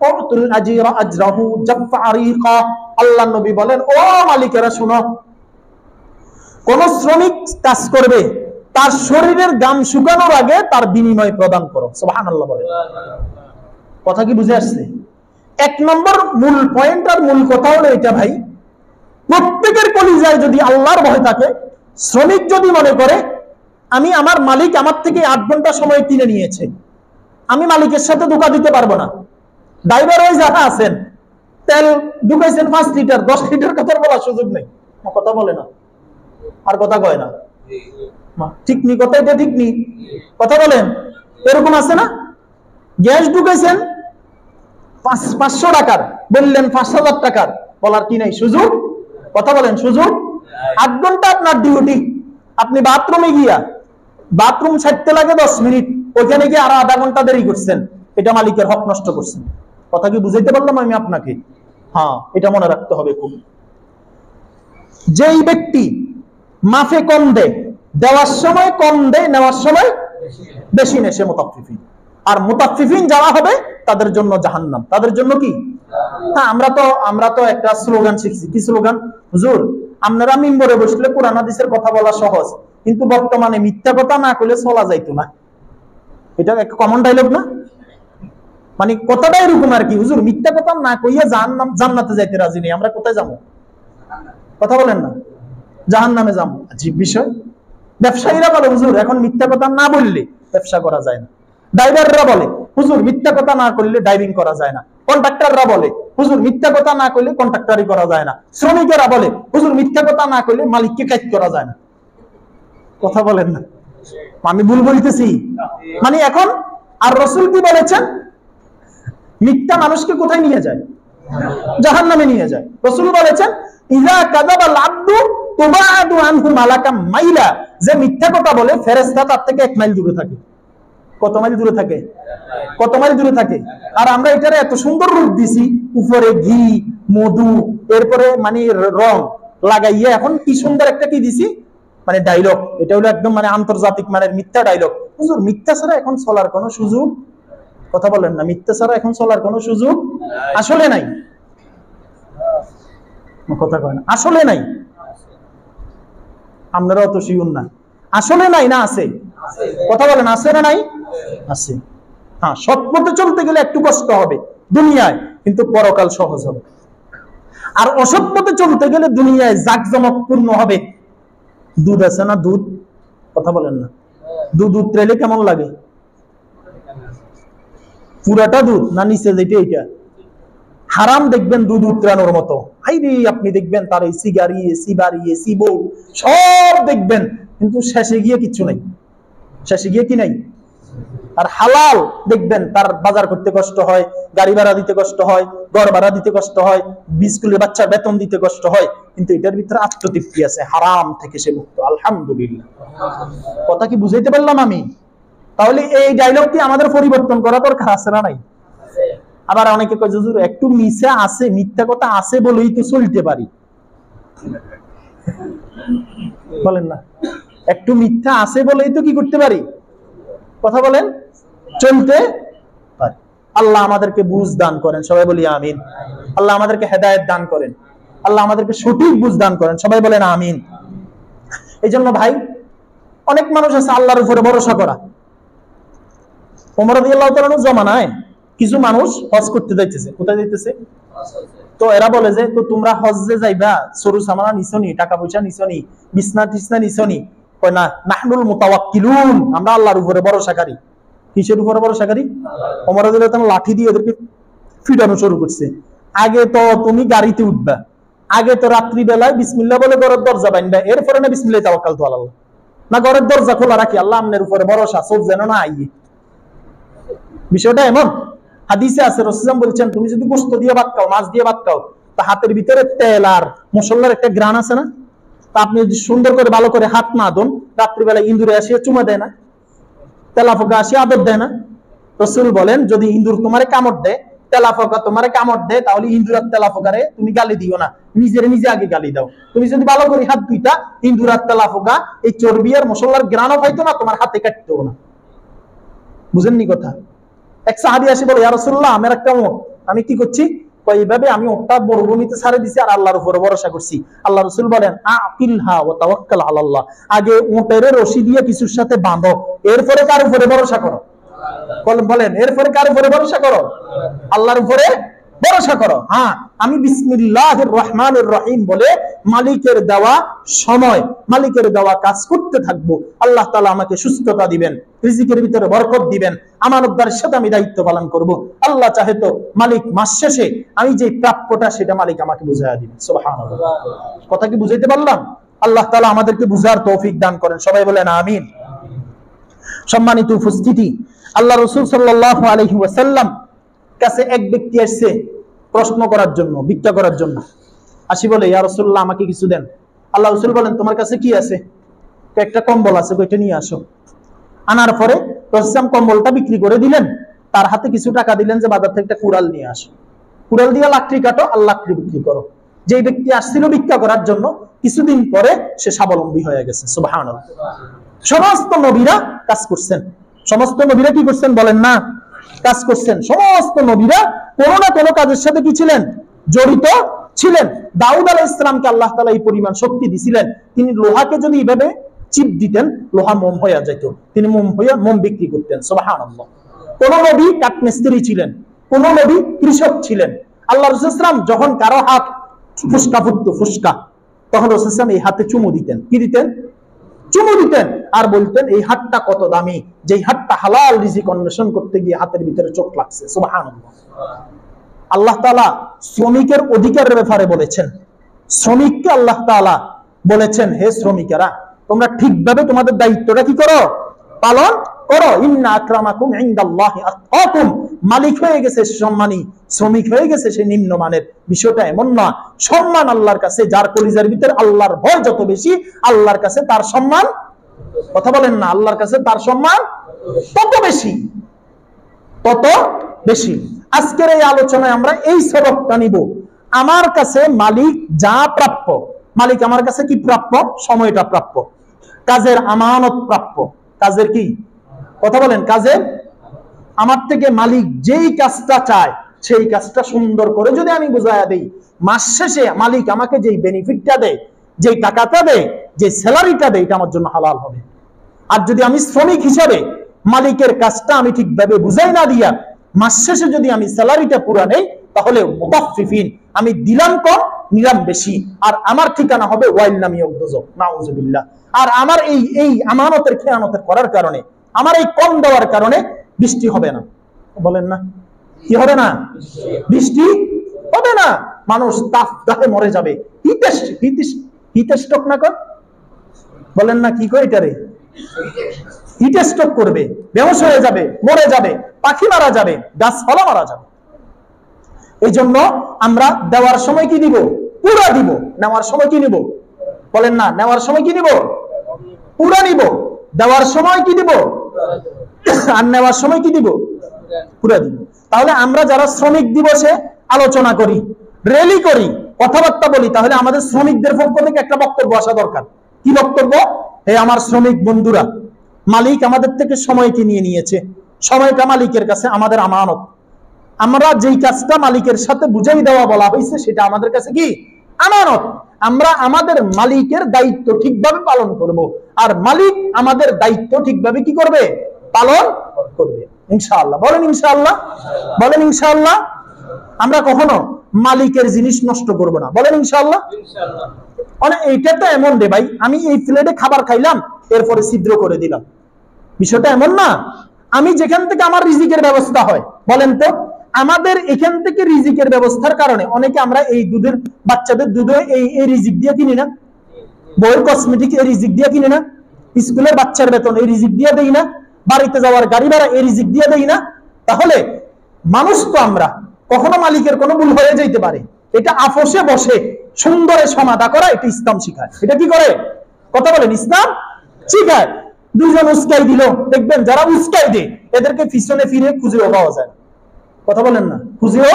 উতুল আজরা আজরাহু জাফা আরিকা। আল্লাহ নবী বলেন, ও মালিকেরা শুনো, কোন শ্রমিক কাজ করবে তার শরীরের ঘাম শুকানোর আগে তার বিনিময় প্রদান করো। সুবহানাল্লাহ বলেন। কথা কি বুঝে আসছে? এক নম্বর মূল পয়েন্ট আর মূল কথা হলো এটা ভাই, প্রত্যেকের কলিজায় যদি আল্লাহর ভয় থাকে, শ্রমিক যদি মনে করে আমি আমার মালিক আমার থেকে 8 ঘন্টা সময় কিনে নিয়েছে, আমি মালিকের সাথে ধোঁকা দিতে পারবো না। ড্রাইভার ওই যারা আছেন, তেল ঢুকাইছেন 5 লিটার 10 লিটার কথা বলার সুযোগ নেই, কথা বলে না, আর কথা কয় না, ঠিক নি কথা, এটা ঠিক নি, কথা বলেন। এরকম আছে না, গ্যাস ঢুকাইছেন 500 টাকার, বললেন 5000 টাকার, বলার কি নাই সুযোগ, কথা বলেন সুযোগ। 8 ঘন্টা আপনার ডিউটি, আপনি বাথরুমে গিয়া বাথরুম ছাড়তে লাগে 10 মিনিট, ওইখানে গিয়ে আরো আধা ঘন্টা দেরি করছেন, এটা মালিকের হক নষ্ট করছেন। কথা কি বুঝাইতে পারলাম আমি আপনাকে? হ্যাঁ, এটা মনে রাখতে হবে খুব। যেই ব্যক্তি মাফে কম দেয়, দেওয়ার সময় কম দেয়, নেওয়ার সময় বেশি নেয়, সে মুতাফফিফিন। আর মুতাফফিফিন যারা হবে তাদের জন্য জাহান্নাম। তাদের জন্য কি? হ্যাঁ, আমরা তো একটা স্লোগান শিখছি। কি স্লোগান? হুজুর, আপনারা মিম্বরে বসলে কোরআন হাদিসের কথা বলা সহজ, কিন্তু বর্তমানে মিথ্যা কথা না কইলে চলা যাইতো না। এটা একটা কমন ডায়লগ না? মানে কথাটা এরকম আর কি, হুজুর মিথ্যা কথা না কইয়া জান্নাতে যাইতে রাজি নেই, আমরা কোথায় যাবো? কথা বলেন না, জাহান্নামে যাবো। আজীব বিষয়। ব্যবসায়ীরা বলে হুজুর এখন মিথ্যা কথা না বললে ব্যবসা করা যায় না। ড্রাইভাররা বলে হুজুর মিথ্যা কথা না করলে ড্রাইভিং করা যায় না। কন্ট্রাক্টররা বলে হুজুর মিথ্যা কথা না করলে কন্ট্রাক্টরি করা যায় না। শ্রমিকেরা বলে হুজুর মিথ্যা কথা না করলে মালিককে কাজ করা যায় না। কথা বলেন না, আমি ভুল বলতেছি? মানে এখন আর রাসূল কি বলেছেন? মিথ্যা মানুষকে কোথায় নিয়ে যায়? জাহান্নামে নিয়ে যায়। রাসূল বলেছেন ইযা কাযাবাল আবদু তুবাদু আনহু মালাকাম মাইলা, যে মিথ্যা কথা বলে ফেরেশতা তার থেকে 1 মাইল দূরে থাকে। কত মাইল দূরে থাকে? কত মাইল দূরে থাকে? আর আমরা এটারে এত সুন্দর রূপ দিছি, উপরে ঘি মধু এরপরে মানে রং লাগাইয়া এখন কি সুন্দর একটা কি দিছি, মানে ডায়লগ। এটা হলো একদম মানে আন্তর্জাতিক মানের মিথ্যা ডায়লগ। হুজুর মিথ্যা ছাড়া এখন চলার কোনো সুযোগ, কথা বলেন না, মিথ্যা ছাড়া এখন চলার কোনো সুযোগ আসলে নাই। কথা কয় না, আসলে নাই। আপনারা অত শিউন না, আসলে নাই না আছে? কথা বলেন, আছে না নাই? আছে। হ্যাঁ, সৎ পথে চলতে গেলে একটু কষ্ট হবে দুনিয়ায়, কিন্তু পরকাল সহজ হবে। আর অসৎ পথে চলতে গেলে দুনিয়ায় জাকজমকপূর্ণ হবে। দুধ আছে না, দুধ, কথা বলেন না, দুধ উতরাইলে কেমন লাগে? পুরাটা দুধ না নিচে যেটা এইটা? হারাম দেখবেন দুধ উতরানোর মতো, হাইরে আপনি দেখবেন তার এসি গাড়ি, এসি বাড়ি, এসি বউ সব দেখবেন, কিন্তু শেষে গিয়ে কিচ্ছু নাই। শেষে গিয়ে কি নাই? আর হালাল দেখবেন তার বাজার করতে কষ্ট হয়, গাড়ি ভাড়া দিতে কষ্ট হয়, ঘর ভাড়া দিতে কষ্ট হয়, স্কুলের বাচ্চার বেতন দিতে কষ্ট হয়, কিন্তু এটার ভিতরে আত্মতৃপ্তি আছে, হারাম থেকে সে মুক্ত। আলহামদুলিল্লাহ। কথা কি বুঝাইতে পারলাম আমি? তাহলে এই ডায়লগটি আমাদের পরিবর্তন করা দরকার আছে না নাই? আবার অনেকে কয় হুজুর একটু মিথ্যা আছে, মিথ্যা কথা আছে বলেই তো চলতে পারি। বলেন না, একটু মিথ্যা আছে বলেই তো কি করতে পারি? কথা বলেন, চলতে পারি। আল্লাহ আমাদেরকে বুঝ দান করেন, সবাই বলি আমিন। আল্লাহ আমাদেরকে হেদায়েত দান করেন, আল্লাহ আমাদেরকে সঠিক বুঝ দান করেন, সবাই বলেন আমিন। এই জন্য ভাই অনেক মানুষ আছে আল্লাহর উপরে ভরসা করা। ওমর রাদিয়াল্লাহু তাআলার জামানায় কিছু মানুষ হজ করতে যাইতেছে। কোথায় যাইতেছে? তো এরা বলে যে তো তোমরা হজ্জে যাইবা, সরু সামানা নিছনি, টাকা পয়সা নিছনি, বিছনা টিছনা নিছনি? কয় না, নাহনুল মুতাওয়াক্কিলুন, আমরা আল্লাহর উপরে ভরসাকারী। কিসের উপরে ভরসাকারী? ওমর রাদিয়াল্লাহু তাআলা লাঠি দিয়ে ওদেরকে ফিডানো শুরু করছে। আগে তো তুমি গাড়িতে উঠবা, আগে তো রাত্রি বেলায় বিসমিল্লাহ বলে ঘরের দরজা বাইন্দা, এরপরে না বিসমিল্লাহ তাওয়াক্কালতু আলাল্লাহ, না ঘরের দরজা খোলা রাখি আল্লাহ আমনের উপরে ভরসা, সব যেন না আইয়ে। বিষয়টা এমন, হাদিসে আছে রাসূল বলছেন তুমি যদি গোশত দিয়ে ভাত খাও, মাছ দিয়ে ভাত খাও, তা হাতের ভিতরে তেল আর মশলার একটা গ্রান আছে না, তা আপনি যদি সুন্দর করে ভালো করে হাত না ধোন, রাত্রিবেলা ইঁদুরে আসিয়া চুমা দেয় না, তেলাপোকা আসিয়া আদর দেয় না? রাসূল বলেন যদি ইঁদুর তোমারে কামড় দেয়, তেলাপোকা তোমারে কামড় দেয়, তাহলে ইঁদুর আর তেলাপোকারে তুমি গালি দিও না, নিজে আগে গালি দাও। তুমি যদি ভালো করে হাত ধুইতা, ইঁদুর আর তেলাপোকা এই চর্বি আর মশলার গ্রানও পাইতো না, তোমার হাতে কাটতেও না। বুঝেননি কথা? এক সাহাবী আসে বলে ইয়া রাসূলুল্লাহ আমার একটা উট, আমি কি করছি? এইভাবে আমি ওটা মরুভূমিতে ছাড়ে দিছি আর আল্লাহর উপরে ভরসা করছি। আল্লাহ রাসূল বলেন আকিলহা ওয়া তাওয়াক্কাল আলাল্লাহ, আগে উটের রশি দিয়ে কিছুর সাথে বাঁধো, এরপরে কার উপরে ভরসা করো? বলেন এরপরে কার উপরে ভরসা করো? আল্লাহর উপরে ভরসা করো। হ্যাঁ, আমি বিসমিল্লাহির রহমানির রহিম বলে মালিকের দেওয়া সময়, মালিকের দেওয়া কাজ করতে থাকবো। আল্লাহ তাআলা আমাকে সুস্থতা দিবেন, রিজিকের ভিতরে বরকত দিবেন, আমানতদারের সাথে আমি দায়িত্ব পালন করব। আল্লাহ চাহে তো মালিক মাস শেষে আমি যে প্রাপ্যটা সেটা মালিক আমাকে বুঝাইয়া দিবেন। সুবহানাল্লাহ। কথা কি বুঝাইতে পারলাম? আল্লাহ তাআলা আমাদেরকে বুঝার তৌফিক দান করেন। সবাই বলেন আমিন। সম্মানিত উপস্থিতি, আল্লাহ রাসূল সাল্লাল্লাহু আলাইহি ওয়াসাল্লাম কাছে এক ব্যক্তি আসছে প্রশ্ন করার জন্য, ভিক্ষা করার জন্য। আসি বলে, ইয়া রাসূলুল্লাহ আমাকে কিছু দেন। আল্লাহ রাসূল বলেন, তোমার কাছে কি আছে? একটা কম্বল আছে, ওইটা নিয়ে আসো। আনার পরে রাসূল কম্বলটা বিক্রি করে দিলেন, তার হাতে কিছু টাকা দিলেন যে বাজার থেকে একটা কুড়াল নিয়ে আসো, কুড়াল দিয়ে লাকড়ি কাটো আর লাকড়ি বিক্রি করো। যে ব্যক্তি আসছিল ভিক্ষা করার জন্য, কিছুদিন পরে সে স্বাবলম্বী হয়ে গেছে। সুবহানাল্লাহ। সমস্ত নবীরা কাজ করছেন। সমস্ত নবীরা কি করছেন বলেন না? কাজ করছেন। সমস্ত নবীরা কোনো না কোনো কাজের সাথে কি ছিলেন? জড়িত ছিলেন। দাউদ আলাইহিস সালামকে আল্লাহ তাআলা এই পরিমাণ শক্তি দিছিলেন, তিনি লোহাকে যদি এইভাবে চিপ দিতেন লোহা মোম হয়ে যেত, তিনি মোম বিক্রি করতেন। সুবহানাল্লাহ। কোন নবী কাঠমিস্ত্রি ছিলেন, কোন নবী কৃষক ছিলেন। আল্লাহ রাসূল সাল্লাল্লাহু আলাইহি ওয়াসাল্লাম যখন কারো হাত ফুসকা ফুটতো, ফুসকা, তখন রাসূল সাল্লাল্লাহু আলাইহি ওয়াসাল্লাম এই হাতে চুমু দিতেন। কি দিতেন? চুমু দিতেন। আর বলতেন এই হাতটা কত দামি, যে হাতটা হালাল রিজিক অন্বেষণ করতে গিয়ে হাতের ভিতরে চোখ লাগছে। সুবহানাল্লাহ। আল্লাহ তাআলা শ্রমিকের অধিকারের ব্যাপারে বলেছেন। শ্রমিককে আল্লাহ তাআলা বলেছেন, হে শ্রমিকেরা, তোমরা ঠিকভাবে তোমাদের দায়িত্বটা কি করো? পালন করো। ইন্না আকরামাকুম ইনদাল্লাহি আতকাকুম। মালিক হয়ে গেছে সম্মানী, শ্রমিক হয়ে গেছে সে নিম্নমানের। বিষয়টা এমন না। সম্মান আল্লাহর কাছে, যার কলিজার ভিতরে আল্লাহর ভয় যত বেশি, আল্লাহর কাছে তার সম্মান, কথা বলেন না, আল্লাহর কাছে তার সম্মান তত বেশি, তত বেশি। আজকের এই আলোচনায় আমরা এই সবকটা নিব। আমার কাছে মালিক যা প্রাপ্য, মালিক আমার কাছে কি প্রাপ্য? সময়টা প্রাপ্য, কাজের আমানত প্রাপ্য। কাজের কি? কথা বলেন, কাজের। আমার থেকে মালিক যেই কাজটা চায় সেই কাজটা সুন্দর করে যদি আমি বুঝাইয়া দেই, মাস শেষে মালিক আমাকে যেই বেনিফিটটা দেয়, যেই টাকাটা দেয়, যে স্যালারিটা দেয়, এটা আমার জন্য হালাল হবে। আর যদি আমি শ্রমিক হিসাবে মালিকের কাজটা আমি ঠিকভাবে বুঝাই না দিয়া মাস শেষে যদি আমি স্যালারিটা পুরা নেই, তাহলে মুতাফফিফিন, আমি দিলাম কম নিলাম বেশি, আর আমার ঠিকানা হবে ওয়াইল নামীয় দোজখ। নাউযুবিল্লাহ। আর আমার এই আমানতের খেয়ানতের করার কারণে, আমার এই কম দেওয়ার কারণে বৃষ্টি হবে না। বলেন না, কি হবে না? বৃষ্টি হবে না। মানুষ তাপ দাহে মরে যাবে, হিট স্ট্রোক না কর, বলেন না, কি কয় এটারে? হিট স্ট্রোক করবে, বেহুশ হয়ে যাবে, মরে যাবে, পাখি মারা যাবে, গাছপালা মারা যাবে। এই জন্য আমরা দেওয়ার সময় কি দিব? পুরা দিব। নেওয়ার সময় কি নিব? বলেন না, নেওয়ার সময় কি নিব? পুরা নিব। দেওয়ার সময় কি দিব? আর নেওয়ার সময় কি দিব? পুরা দিব। তাহলে আমরা যারা শ্রমিক দিবসে আলোচনা করি, র্যালি করি, কথাবার্তা বলি, তাহলে আমাদের শ্রমিকদের পক্ষ থেকে একটা বক্তব্য আসা দরকার। কি বক্তব্য? হে আমার শ্রমিক বন্ধুরা, মালিক আমাদের থেকে সময় কিনে নিয়েছে, সময়টা মালিকের কাছে আমাদের আমানত। আমরা যেই কাজটা মালিকের সাথে বুঝাই দেওয়া বলা হয়েছে সেটা আমাদের কাছে কি? আমানত। আমরা আমাদের মালিকের দায়িত্ব ঠিকভাবে পালন করব, আর মালিক আমাদের দায়িত্ব ঠিকভাবে কি করবে? পালন করবে ইনশাআল্লাহ। বলেন ইনশাআল্লাহ। বলেন ইনশাআল্লাহ। আমরা কখনো মালিকের জিনিস নষ্ট করব না। বলেন ইনশাআল্লাহ। ইনশাআল্লাহ। এইটা তো এমন রে ভাই, আমি এই প্লেটে খাবার খাইলাম, এরপরে ছিদ্র করে দিলাম, বিষয়টা এমন না। আমি যেখান থেকে আমার রিজিকের ব্যবস্থা হয়, বলেন তো, আমাদের এখান থেকে রিজিকের ব্যবস্থার কারণে অনেকে আমরা এই দুধের, বাচ্চাদের দুধে এই রিজিক দিয়ে কিনি না, বইয়ের কসমেটিক এই রিজিক দিয়ে কিনি না, স্কুলের বাচ্চার বেতন এই রিজিক দিয়ে দেই না, বাড়িতে যাওয়ার গাড়ি ভাড়া এই রিজিক দিয়ে দেই না। তাহলে মানুষ তো আমরা, কখনো মালিকের কোনো ভুল হয়ে যাইতে পারে, এটা আপোষে বসে সুন্দরে সমাধা করা, এটা ইসলাম শিখায়। এটা কি করে? কথা বলেন, ইসলাম শিখায়। দুজন উস্কাই দিল, দেখবেন যারা উস্কাই দেয় এদেরকে পিছনে ফিরে খুঁজেও পাওয়া যায়। কথা বলেন না, খুঁজেও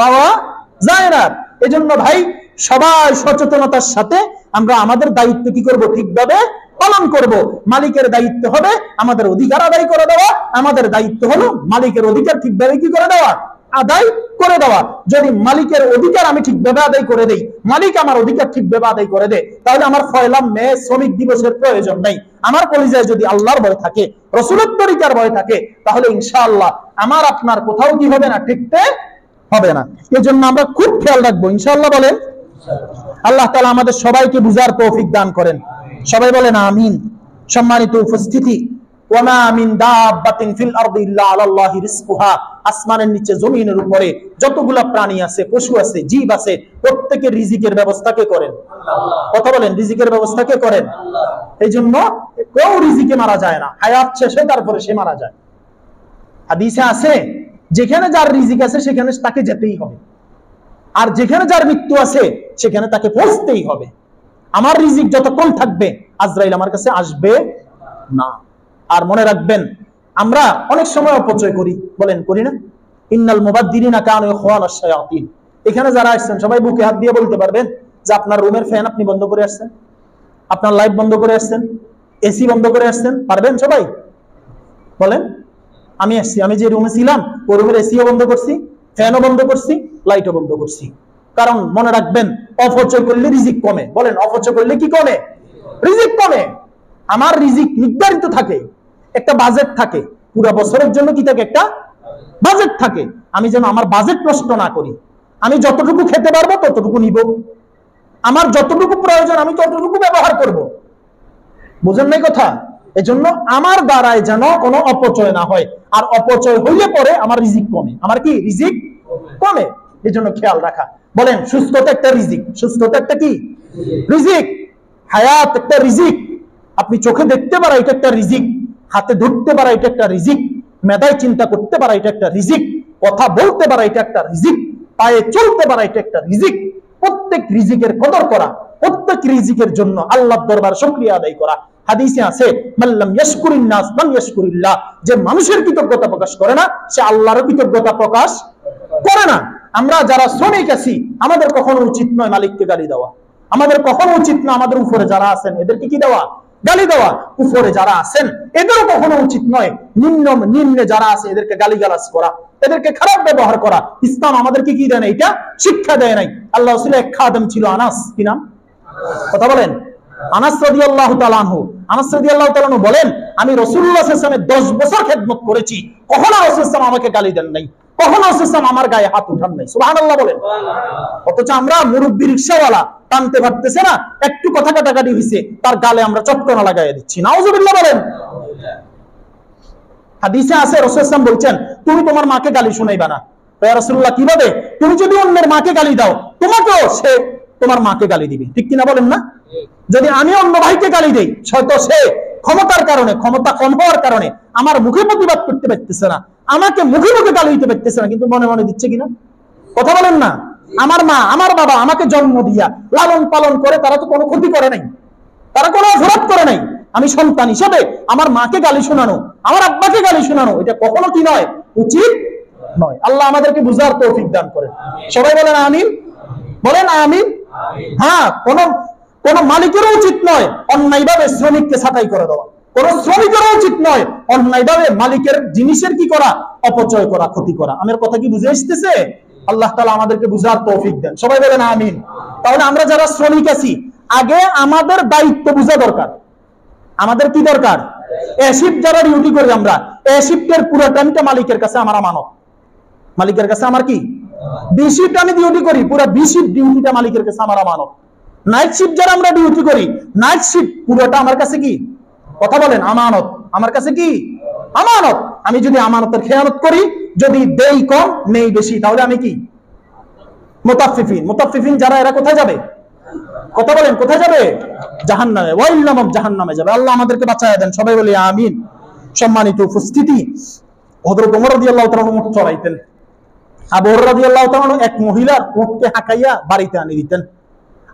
পাওয়া যায় না। এজন্য ভাই সবাই সচেতনতার সাথে আমরা আমাদের দায়িত্ব কি করব? ঠিকভাবে পালন করব। মালিকের দায়িত্ব হবে আমাদের অধিকার আদায় করে দেওয়া, আমাদের দায়িত্ব হলো মালিকের অধিকার ঠিকভাবে কি করে দেওয়া? আদায় করে দেওয়া। যদি মালিকের অধিকার আমি ঠিকভাবে আদায় করে দেই, মালিক আমার অধিকার ঠিকভাবে আদায় করে দেয়, তাহলে আমার পয়লা মে শ্রমিক দিবসের প্রয়োজন নেই। আমার কলিজায় যদি আল্লাহর ভয় থাকে, রাসূলের তরিকার ভয় থাকে, তাহলে ইনশাআল্লাহ আমার আপনার কোথাও কি হবে না, ঠিকতে হবে না। এই জন্য আমরা খুব খেয়াল রাখবো ইনশাআল্লাহ। বলেন আল্লাহ তাআলা আমাদের সবাইকে বুঝার তৌফিক দান করেন। সবাই বলেন আমিন। সম্মানিত উপস্থিতি, ওয়ামা মিন দাব্বাতিন ফিল আরদি ইল্লা আলাল্লাহি রিজকুহা, আসমানের নিচে জমিনের উপরে যতগুলা প্রাণী আছে, পশু আছে, জীব আছে, প্রত্যেকের রিজিকের ব্যবস্থা কে করেন? আল্লাহ। কথা বলেন, রিজিকের ব্যবস্থা কে করেন? আল্লাহ। এই জন্য কেউ রিজিকে মারা যায় না, হায়াত শেষে তারপরে সে মারা যায়। হাদিসে আছে যেখানে যার রিজিক আছে সেখানে তাকে যেতেই হবে, আর যেখানে যার মৃত্যু আছে সেখানে তাকে পৌঁছতেই হবে। আমার রিজিক যতক্ষণ থাকবে আজরাইল আমার কাছে আসবে না। আর মনে রাখবেন, আমরা অনেক সময় অপচয় করি, বলেন করি না? ইন্নাল মুবাদ্দিরিনা কানু ইখওয়ানাশ শায়াতিন। এখানে যারা আসছেন সবাই বুকে হাত দিয়ে বলতে পারবেন যে আপনার রুমের ফ্যান আপনি বন্ধ করে আসছেন, আপনার লাইট বন্ধ করে আসছেন, এসি বন্ধ করে আসছেন? পারবেন সবাই? বলেন। আমি আসছি, আমি যে রুমে ছিলাম ওই রুমের এসিও বন্ধ করছি, ফ্যানও বন্ধ করছি, লাইটও বন্ধ করছি। কারণ মনে রাখবেন, অপচয় করলে রিজিক কমে। বলেন, অপচয় করলে কি কমে? রিজিক কমে। আমার রিজিক নির্ধারিত থাকে, একটা বাজেট থাকে, পুরো বছরের জন্য কি থাকে? একটা বাজেট থাকে। আমি যেন আমার বাজেট নষ্ট না করি, আমি যতটুকু খেতে পারবো ততটুকু নিব, আমার যতটুকু প্রয়োজন আমি ততটুকু ব্যবহার করব। বুঝেন নাই কথা? এজন্য আমার দ্বারায় যেন কোনো অপচয় না হয়, আর অপচয় হইলে পরে আমার রিজিক কমে। আমার কি রিজিক কমে? এজন্য খেয়াল রাখা। বলেন, সুস্থতা একটা রিজিক। সুস্থতা একটা কি রিজিক? হায়াত একটা রিজিক। আপনি চোখে দেখতে পারা এটা একটা রিজিক, হাতে ধরতে পারা এটা একটা রিজিক, মেধায় চিন্তা করতে পারা এটা একটা রিজিক, কথা বলতে পারা এটা একটা রিজিক, পায়ে চলতে পারা এটা একটা রিজিক। প্রত্যেক রিজিকের কদর করা, প্রত্যেক রিজিকের জন্য আল্লাহর দরবারে শুকরিয়া আদায় করা। হাদিসে আছে, মাল্লাম ইয়াশকুরিন নাস লাম ইয়াশকুরিল্লাহ, যে মানুষের কৃতজ্ঞতা প্রকাশ করে না সে আল্লাহর কৃতজ্ঞতা প্রকাশ করে না। আমরা যারা শ্রমিক আছি আমাদের কখনো উচিত নয় মালিককে গালি দেওয়া, আমাদের কখনো উচিত না আমাদের উপরে যারা আছেন এদেরকে কি দেওয়া? গালি দেওয়া। উপরে যারা আছেন এদেরও কখনো উচিত নয় নিম্নে যারা আছে এদেরকে গালিগালাজ করা, এদেরকে খারাপ ব্যবহার করা। ইসলাম আমাদেরকে কি দেয় না? এটা শিক্ষা দেয় নাই। আল্লাহ রাসূলের এক খাদেম ছিল আনাস, কি নাম? কথা বলেন। আনাস রাদিয়াল্লাহু তাআলা আনহু, আনাস রাদিয়াল্লাহু তাআলা আনহু বলেন, আমি রাসূলুল্লাহ সাল্লাল্লাহু আলাইহি ওয়াসাল্লামের 10 বছর খেদমত করেছি, কখনো রাসূল সাল্লাল্লাহু আলাইহি ওয়াসাল্লাম আমাকে গালি দেন নাই, কখনো রাসূল সাল্লাল্লাহু আলাইহি ওয়াসাল্লাম আমার গায়ে হাত উঠান নাই। সুবহানাল্লাহ বলেন। অথচ আমরা মুরব্বি রিকশাওয়ালা টানতে পারতেছে না, একটু কথা কাটাকাটি হইছে তার গালে আমরা চটকনা লাগাইয়া দিচ্ছি। নাউজুবিল্লাহ বলেন। হাদিসে আছে রাসূল সাল্লাল্লাহু আলাইহি ওয়াসাল্লাম বলছেন, তুমি তোমার মাকে গালি শুনাইবা না। ইয়া রাসূলুল্লাহ, কিভাবে? তুমি যদি অন্যের মাকে গালি দাও তোমাকেও সে তোমার মাকে গালি দিবে, ঠিক কিনা বলেন না? যদি আমি অন্য ভাইকে গালি দেই, হয়তো সে ক্ষমতার কারণে, ক্ষমতা কম হওয়ার কারণে আমার মুখে প্রতিবাদ করতে পারতেছে না, আমাকে মুখে মুখে গালি দিতে পারতেছে না, কিন্তু মনে মনে দিচ্ছে কিনা? কথা বলেন না? আমার মা আমার বাবা আমাকে জন্ম দিয়া লালন পালন করে, তারা তো কোনো ক্ষতি করে নাই, তারা কোনো অপরাধ করে নাই। আমি সন্তান হিসেবে আমার মাকে গালি শোনানো, আমার আব্বাকে গালি শোনানো, এটা কখনো কি নয়? উচিত নয়। আল্লাহ আমাদেরকে বুঝার তৌফিক দান করেন। সবাই বলেন আমিন। বলেন আমিন। হ্যাঁ, কোন মালিকেরও উচিত নয় অন্যায়ভাবে শ্রমিককে ছাঁটাই করে দেওয়া, কোন শ্রমিকেরও উচিত নয় অন্যায়ভাবে মালিকের জিনিসের কি করা? অপচয় করা, ক্ষতি করা। আমার কথা কি বুঝে আসতেছে? আল্লাহ তাআলা আমাদেরকে বুঝার তৌফিক দেন। সবাই বলেন আমিন। তাহলে আমরা যারা শ্রমিক আছি, আগে আমাদের দায়িত্ব বোঝা দরকার। আমাদের কি দরকার? এ শিফট যারা ডিউটি করি আমরা, এ শিফটের পুরো টাইমটা মালিকের কাছে আমার আমানত। মালিকের কাছে আমার কি? বি শিফট আমি ডিউটি করি, পুরো বি শিফট ডিউটিটা মালিকের কাছে আমার আমানত। নাইট শিফট যারা আমরা ডিউটি করি, নাইট শিফট পুরোটা আমার কাছে কি? কথা বলেন, আমানত। আমার কাছে কি? আমানত। আমি যদি আমানতের খেয়ানত করি, যদি দেই কম নেই বেশি, তাহলে আমি কি? মুতাফফিফিন। মুতাফফিফিন যারা, এরা কোথায় যাবে? কথা বলেন, কোথায় যাবে? জাহান্নামে। ওয়াইল্লাম জাহান্নামে যাবে। আল্লাহ আমাদেরকে বাঁচায় দেন। সবাই বলি আমিন। সম্মানিত উপস্থিতি, হযরত ওমর রাদিয়াল্লাহু তাআলা উট চড়াইতেন। আবু হুরায়রা রাদিয়াল্লাহু তাআলা এক মহিলার উটকে হাঁকাইয়া বাড়িতে আনি দিতেন।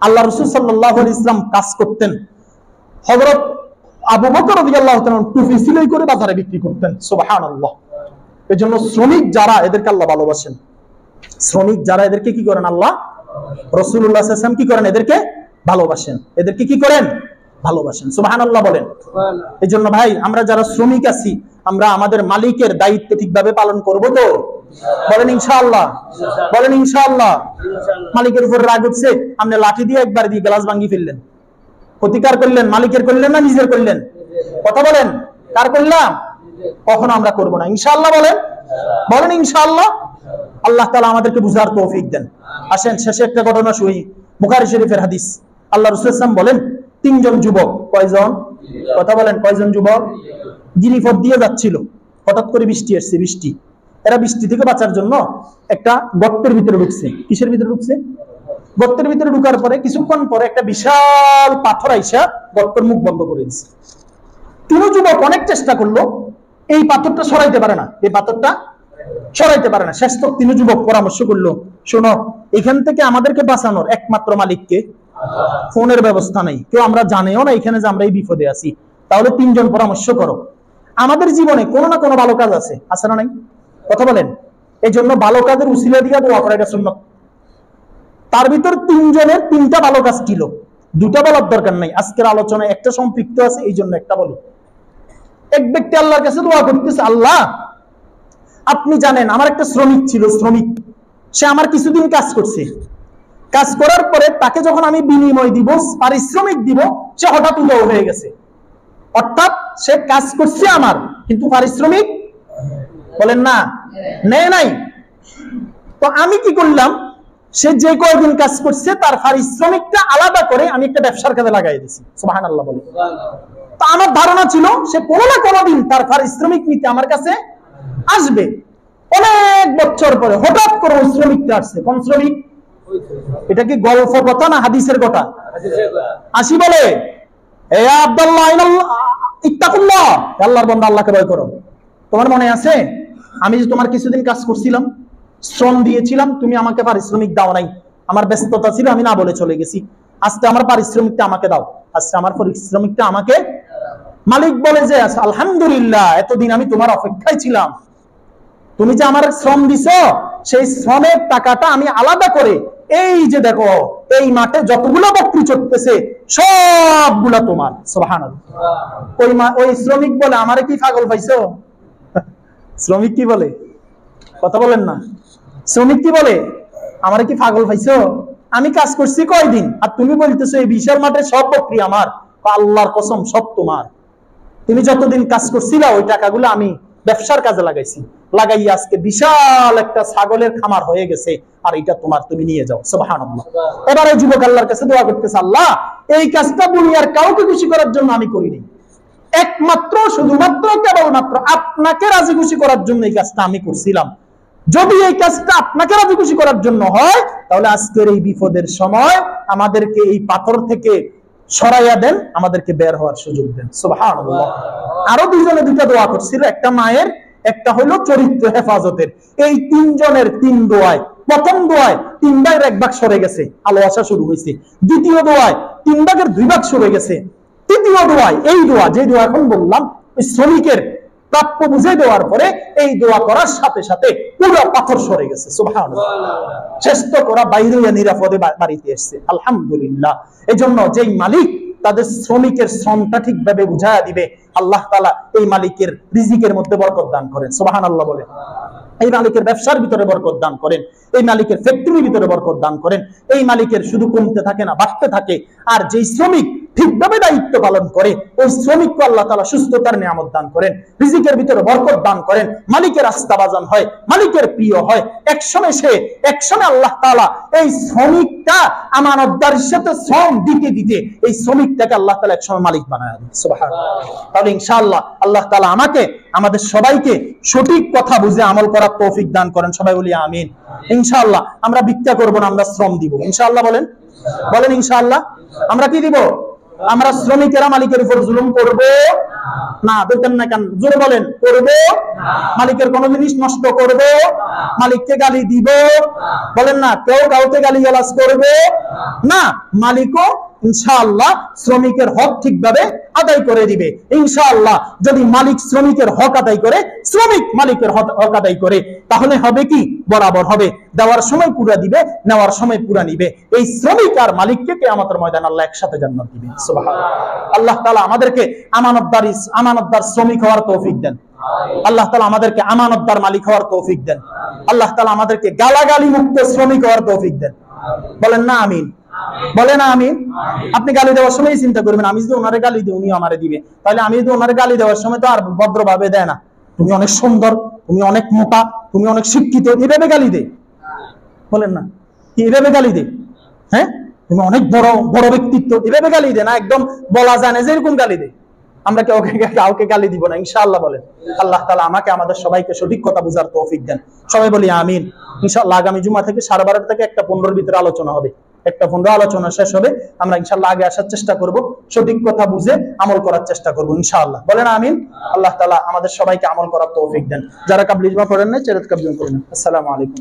আল্লাহ রাসূল সাল্লাল্লাহু আলাইহি ওয়াসাল্লাম কাজ করতেন। হযরত আবু বকর রাদিয়াল্লাহু তাআলা টুপি সিলাই করে বাজারে বিক্রি করতেন। সুবহানাল্লাহ। এজন্য শ্রমিক যারা, এদেরকে আল্লাহ ভালোবাসেন। শ্রমিক যারা, এদেরকে কি করেন? আল্লাহ রাসূলুল্লাহ সাল্লাল্লাহু আলাইহি ওয়াসাল্লাম কি করেন? এদেরকে ভালোবাসেন। এদেরকে কি করেন? ভালোবাসেন। সুবহানাল্লাহ বলেন। এজন্য ভাই, আমরা যারা শ্রমিক আছি, আমরা আমাদের মালিকের দায়িত্ব ঠিকভাবে পালন করব তো? বলেন ইনশাআল্লাহ, বলেন ইনশাআল্লাহ। মালিকের উপর রাগ উঠছে, আপনি লাঠি দিয়ে একবার দিয়ে গ্লাস ভাঙি ফেললেন, ক্ষতিকার করলেন, মালিকের করলেন না নিজের করলেন? কথা বলেন, কার করলাম? কখনো আমরা করব না, ইনশাআল্লাহ বলেন, বলেন ইনশাআল্লাহ। আল্লাহ তাআলা আমাদেরকে বুঝার তৌফিক দেন। আসেন শেষে একটা ঘটনা শুনি, বুখারী শরীফের হাদিস। আল্লাহ রাসূল সাল্লাল্লাহু আলাইহি ওয়াসাল্লাম বলেন, তিনজন যুবক, কয়জন? কথা বলেন, কয়জন যুবক? গিরিপথ দিয়ে যাচ্ছিল, হঠাৎ করে বৃষ্টি আসছে, বৃষ্টি। এরা বৃষ্টি থেকে বাঁচার জন্য একটা গর্তের ভিতরে ঢুকছে। কিসের ভিতরে ঢুকছে? গর্তের ভিতরে ঢুকার পরে কিছুক্ষণ পরে একটা বিশাল পাথর আইসা গর্তের মুখ বন্ধ করে দিচ্ছে। তিন যুবক অনেক চেষ্টা করলো, এই পাথরটা সরাইতে পারে না, এই পাথরটা সরাইতে পারে না। শেষ তো তিন যুবক পরামর্শ করলো, শোনো, এখান থেকে আমাদেরকে বাঁচানোর একমাত্র মালিককে। ফোনের ব্যবস্থা নেই, কেউ আমরা জানেও না এখানে যে আমরা এই বিপদে আছি। তাহলে তিনজন পরামর্শ করো। আমাদের জীবনে কোনো না কোনো ভালো কাজ আছে, আছে না নাই? কথা বলেন। এই জন্য ভালো কাজের উসিলা দিয়া দোয়া করা, এটা সুন্নাত। তার ভিতর তিনজনের তিনটা ভালো কাজ ছিল, দুটা বলার দরকার নাই। আজকের আলোচনায় একটা সম্পৃক্ত আছে, এই জন্য একটা বলি। এক ব্যক্তি আল্লাহর কাছে দোয়া করতেছে, আল্লাহ আপনি জানেন আমার একটা শ্রমিক ছিল, শ্রমিক, সে আমার কিছুদিন কাজ করছে। কাজ করার পরে তাকে যখন আমি বিনিময় দিব, পারিশ্রমিক দিব, সে হঠাৎ উধাও হয়ে গেছে। অর্থাৎ সে কাজ করছে আমার, কিন্তু পারিশ্রমিক বলেন না নেয় নাই। তো আমি কি করলাম, সে যে কয়দিন কাজ করছে তার পারিশ্রমিকটা আলাদা করে আমি একটা ব্যবসার কাজে লাগাই দিয়েছি। সুবহানাল্লাহ বলে। তো আমার ধারণা ছিল সে কোনো না কোনো দিন তার পারিশ্রমিক নিতে আমার কাছে আসবে। অনেক বছর পরে হঠাৎ করে ওই শ্রমিকটা আসছে। কোন শ্রমিক? এটা কি গল্প কথা না হাদিসের কথা? আসি বলে, এ আব্দুল্লাহ ইত্তাকুল্লাহ, আল্লাহর বান্দা আল্লাহকে ভয় করো। তোমার মনে আছে আমি যে তোমার কিছুদিন কাজ করছিলাম, শ্রম দিয়েছিলাম, তুমি আমাকে পারিশ্রমিক দাও নাই, আমার ব্যস্ততা ছিল, আমি না বলে চলে গেছি। আজকে আমার পারিশ্রমিকটা আমাকে দাও, আজকে আমার পারিশ্রমিকটা আমাকে। মালিক বলে যে আলহামদুলিল্লাহ, এতদিন আমি তোমার অপেক্ষায় ছিলাম, তুমি যে আমার শ্রম দিছো, সেই শ্রমের টাকাটা আমি আলাদা করে, এই যে দেখো এই মাঠে যতগুলো বকরি চড়তেছে সবগুলা তোমার। সুবহানাল্লাহ। ওই শ্রমিক বলে, আমারে কি পাগল পাইছো? শ্রমিক কি বলে? কথা বলেন না। শ্রমিক কি বলে, আমারে কি পাগল পাইছো? আমি কাজ করছি কয়দিন, আর তুমি বলতেছো এই বিশাল মাঠে সব বকরি আমার। আল্লাহর কসম, সব তোমার। তুমি যতদিন কাজ করছিলা ওই টাকাগুলো আমি ব্যবসার কাজে লাগাইছি, লাগাই আজকে বিশাল একটা ছাগলের খামার হয়ে গেছে, আর এটা তোমার, তুমি নিয়ে যাও। সুবহানাল্লাহ। এবারে যুবক আল্লাহর কাছে দোয়া করতেছে, আল্লাহ এই কাজটা দুনিয়ার কাউকে খুশি করার জন্য আমি করিনি, একমাত্র শুধুমাত্র কেবলমাত্র আপনাকে রাজি খুশি করার জন্য এই কাজটা আমি করছিলাম। যদি এই কাজটা আপনাকে রাজি খুশি করার জন্য হয়, তাহলে আজকের এই বিপদের সময় আমাদেরকে এই পাথর থেকে সরাইয়া দেন, আমাদেরকে বের হওয়ার সুযোগ দেন। সুবহানাল্লাহ। আরো দুইজনে দুইটা দোয়া করছিল, একটা মায়ের, একটা হলো চরিত্র হেফাজতের। এই তিনজনের তিন দোয়ায়, প্রথম দোয়ায় 3 ভাগের 1 ভাগ সরে গেছে, আলো আসা শুরু হয়েছে। দ্বিতীয় দোয়ায় 3 ভাগের 2 ভাগ সরে গেছে। তৃতীয় দোয়ায়, এই দোয়া যে দোয়া এখন বললাম, ওই শ্রমিকের প্রাপ্য বুঝে দেওয়ার পরে এই দোয়া করার সাথে সাথে পুরো পাথর সরে গেছে। সুবহানাল্লাহ। চেষ্টা করা বাইরে নিরাপদে বাড়িতে এসেছে, আলহামদুলিল্লাহ। এই জন্য যেই মালিক তাদের শ্রমিকের শ্রমটা ঠিকভাবে বুঝাইয়া দিবে, আল্লাহ তাআলা এই মালিকের রিজিকের মধ্যে বরকত দান করেন। সুবহানাল্লাহ বলে। এই মালিকের ব্যবসার ভিতরে বরকত দান করেন, এই মালিকের ফ্যাক্টরির ভিতরে বরকত দান করেন। এই মালিকের শুধু কমতে থাকে না, বাড়তে থাকে। আর যেই শ্রমিক ঠিকভাবে দায়িত্ব পালন করে, ওই শ্রমিককে আল্লাহ তাআলা সুস্থতার নিয়ামত দান করেন, রিজিকের ভিতরে বরকত দান করেন, মালিকের আস্থাভাজন হয়, মালিকের প্রিয় হয়। একসময় আল্লাহ তাআলা এই শ্রমিকটা আমানতদারির সাথে শ্রম দিতে দিতে এই শ্রমিকটাকে আল্লাহ তাআলা একসময় মালিক বানায় দেন। সুবহানাল্লাহ। তাহলে ইনশাআল্লাহ আল্লাহ তাআলা আমাকে, আমাদের সবাইকে সঠিক কথা বুঝে আমল করার তৌফিক দান করেন। সবাই বলি আমিন। ইনশাআল্লাহ আমরা ভিক্ষা করব না, আমরা শ্রম দিব। ইনশাআল্লাহ বলেন, বলেন ইনশাআল্লাহ। আমরা কি দিব? আমরা শ্রমিকেরা মালিকের উপর জুলুম করব না। বলতেন না কেন? জোরে বলেন, করব। মালিকের কোন জিনিস নষ্ট করব, মালিককে গালি দিব, বলেন না। কেউ কাউকে গালিগালাজ করবে না। মালিকও ইনশাআল্লাহ শ্রমিকের হক ঠিকভাবে আদায় করে দিবে। ইনশাআল্লাহ যদি মালিক শ্রমিকের হক আদায় করে, শ্রমিক মালিকের হক আদায় করে, তাহলে হবে কি? বরাবর হবে। দেওয়ার সময় পুরা দিবে, নেওয়ার সময় পুরা নিবে। এই শ্রমিক আর মালিককে কিয়ামতের ময়দানে আল্লাহ একসাথে জান্নাত দিবেন। সুবহানাল্লাহ। আল্লাহ তাআলা আমাদেরকে আমানতদার শ্রমিক হওয়ার তৌফিক দেন। আল্লাহ তাআলা আমাদেরকে আমানতদার মালিক হওয়ার তৌফিক দেন। আল্লাহ তাআলা আমাদেরকে গালাগালি মুক্ত শ্রমিক হওয়ার তৌফিক দেন। বলেন না আমিন? বলেন না আমিন? আপনি গালি দেওয়ার সময় চিন্তা করবেন, আমি যদি ওনারে গালি দিই উনি আমারে দিবে, তাহলে আমি যদি ওনারে গালি দেওয়ার সময় তো আর ভদ্রভাবে দেয় না, তুমি অনেক সুন্দর, তুমি অনেক মোটা, তুমি অনেক শিক্ষিত, এভাবে গালি দে। বলেন না? এভাবে গালি দে, হ্যাঁ, তুমি অনেক বড় বড় ব্যক্তিত্ব, এভাবে গালি দে না, একদম বলা যায় না যে এরকম গালি দে। আমরা কাউকে গালি দিব না ইনশাআল্লাহ। বলেন আল্লাহ তাআলা আমাকে আমাদের সবাইকে সঠিক কথা বুঝার তৌফিক দেন। সবাই বলি আমিন। ইনশাআল্লাহ আগামী জুমা থেকে 12:30 থেকে 1:15 ভিতরে আলোচনা হবে। 1:15 আলোচনা শেষ হবে, আমরা ইনশাআল্লাহ আগে আসার চেষ্টা করব, সঠিক কথা বুঝে আমল করার চেষ্টা করব ইনশাআল্লাহ। বলেন আমিন। আল্লাহ তাআলা আমাদের সবাইকে আমল করার তৌফিক দেন। যারা কাবলি ইজমা পড়েন না চেরাত কাবলি করেন। আসসালামু আলাইকুম।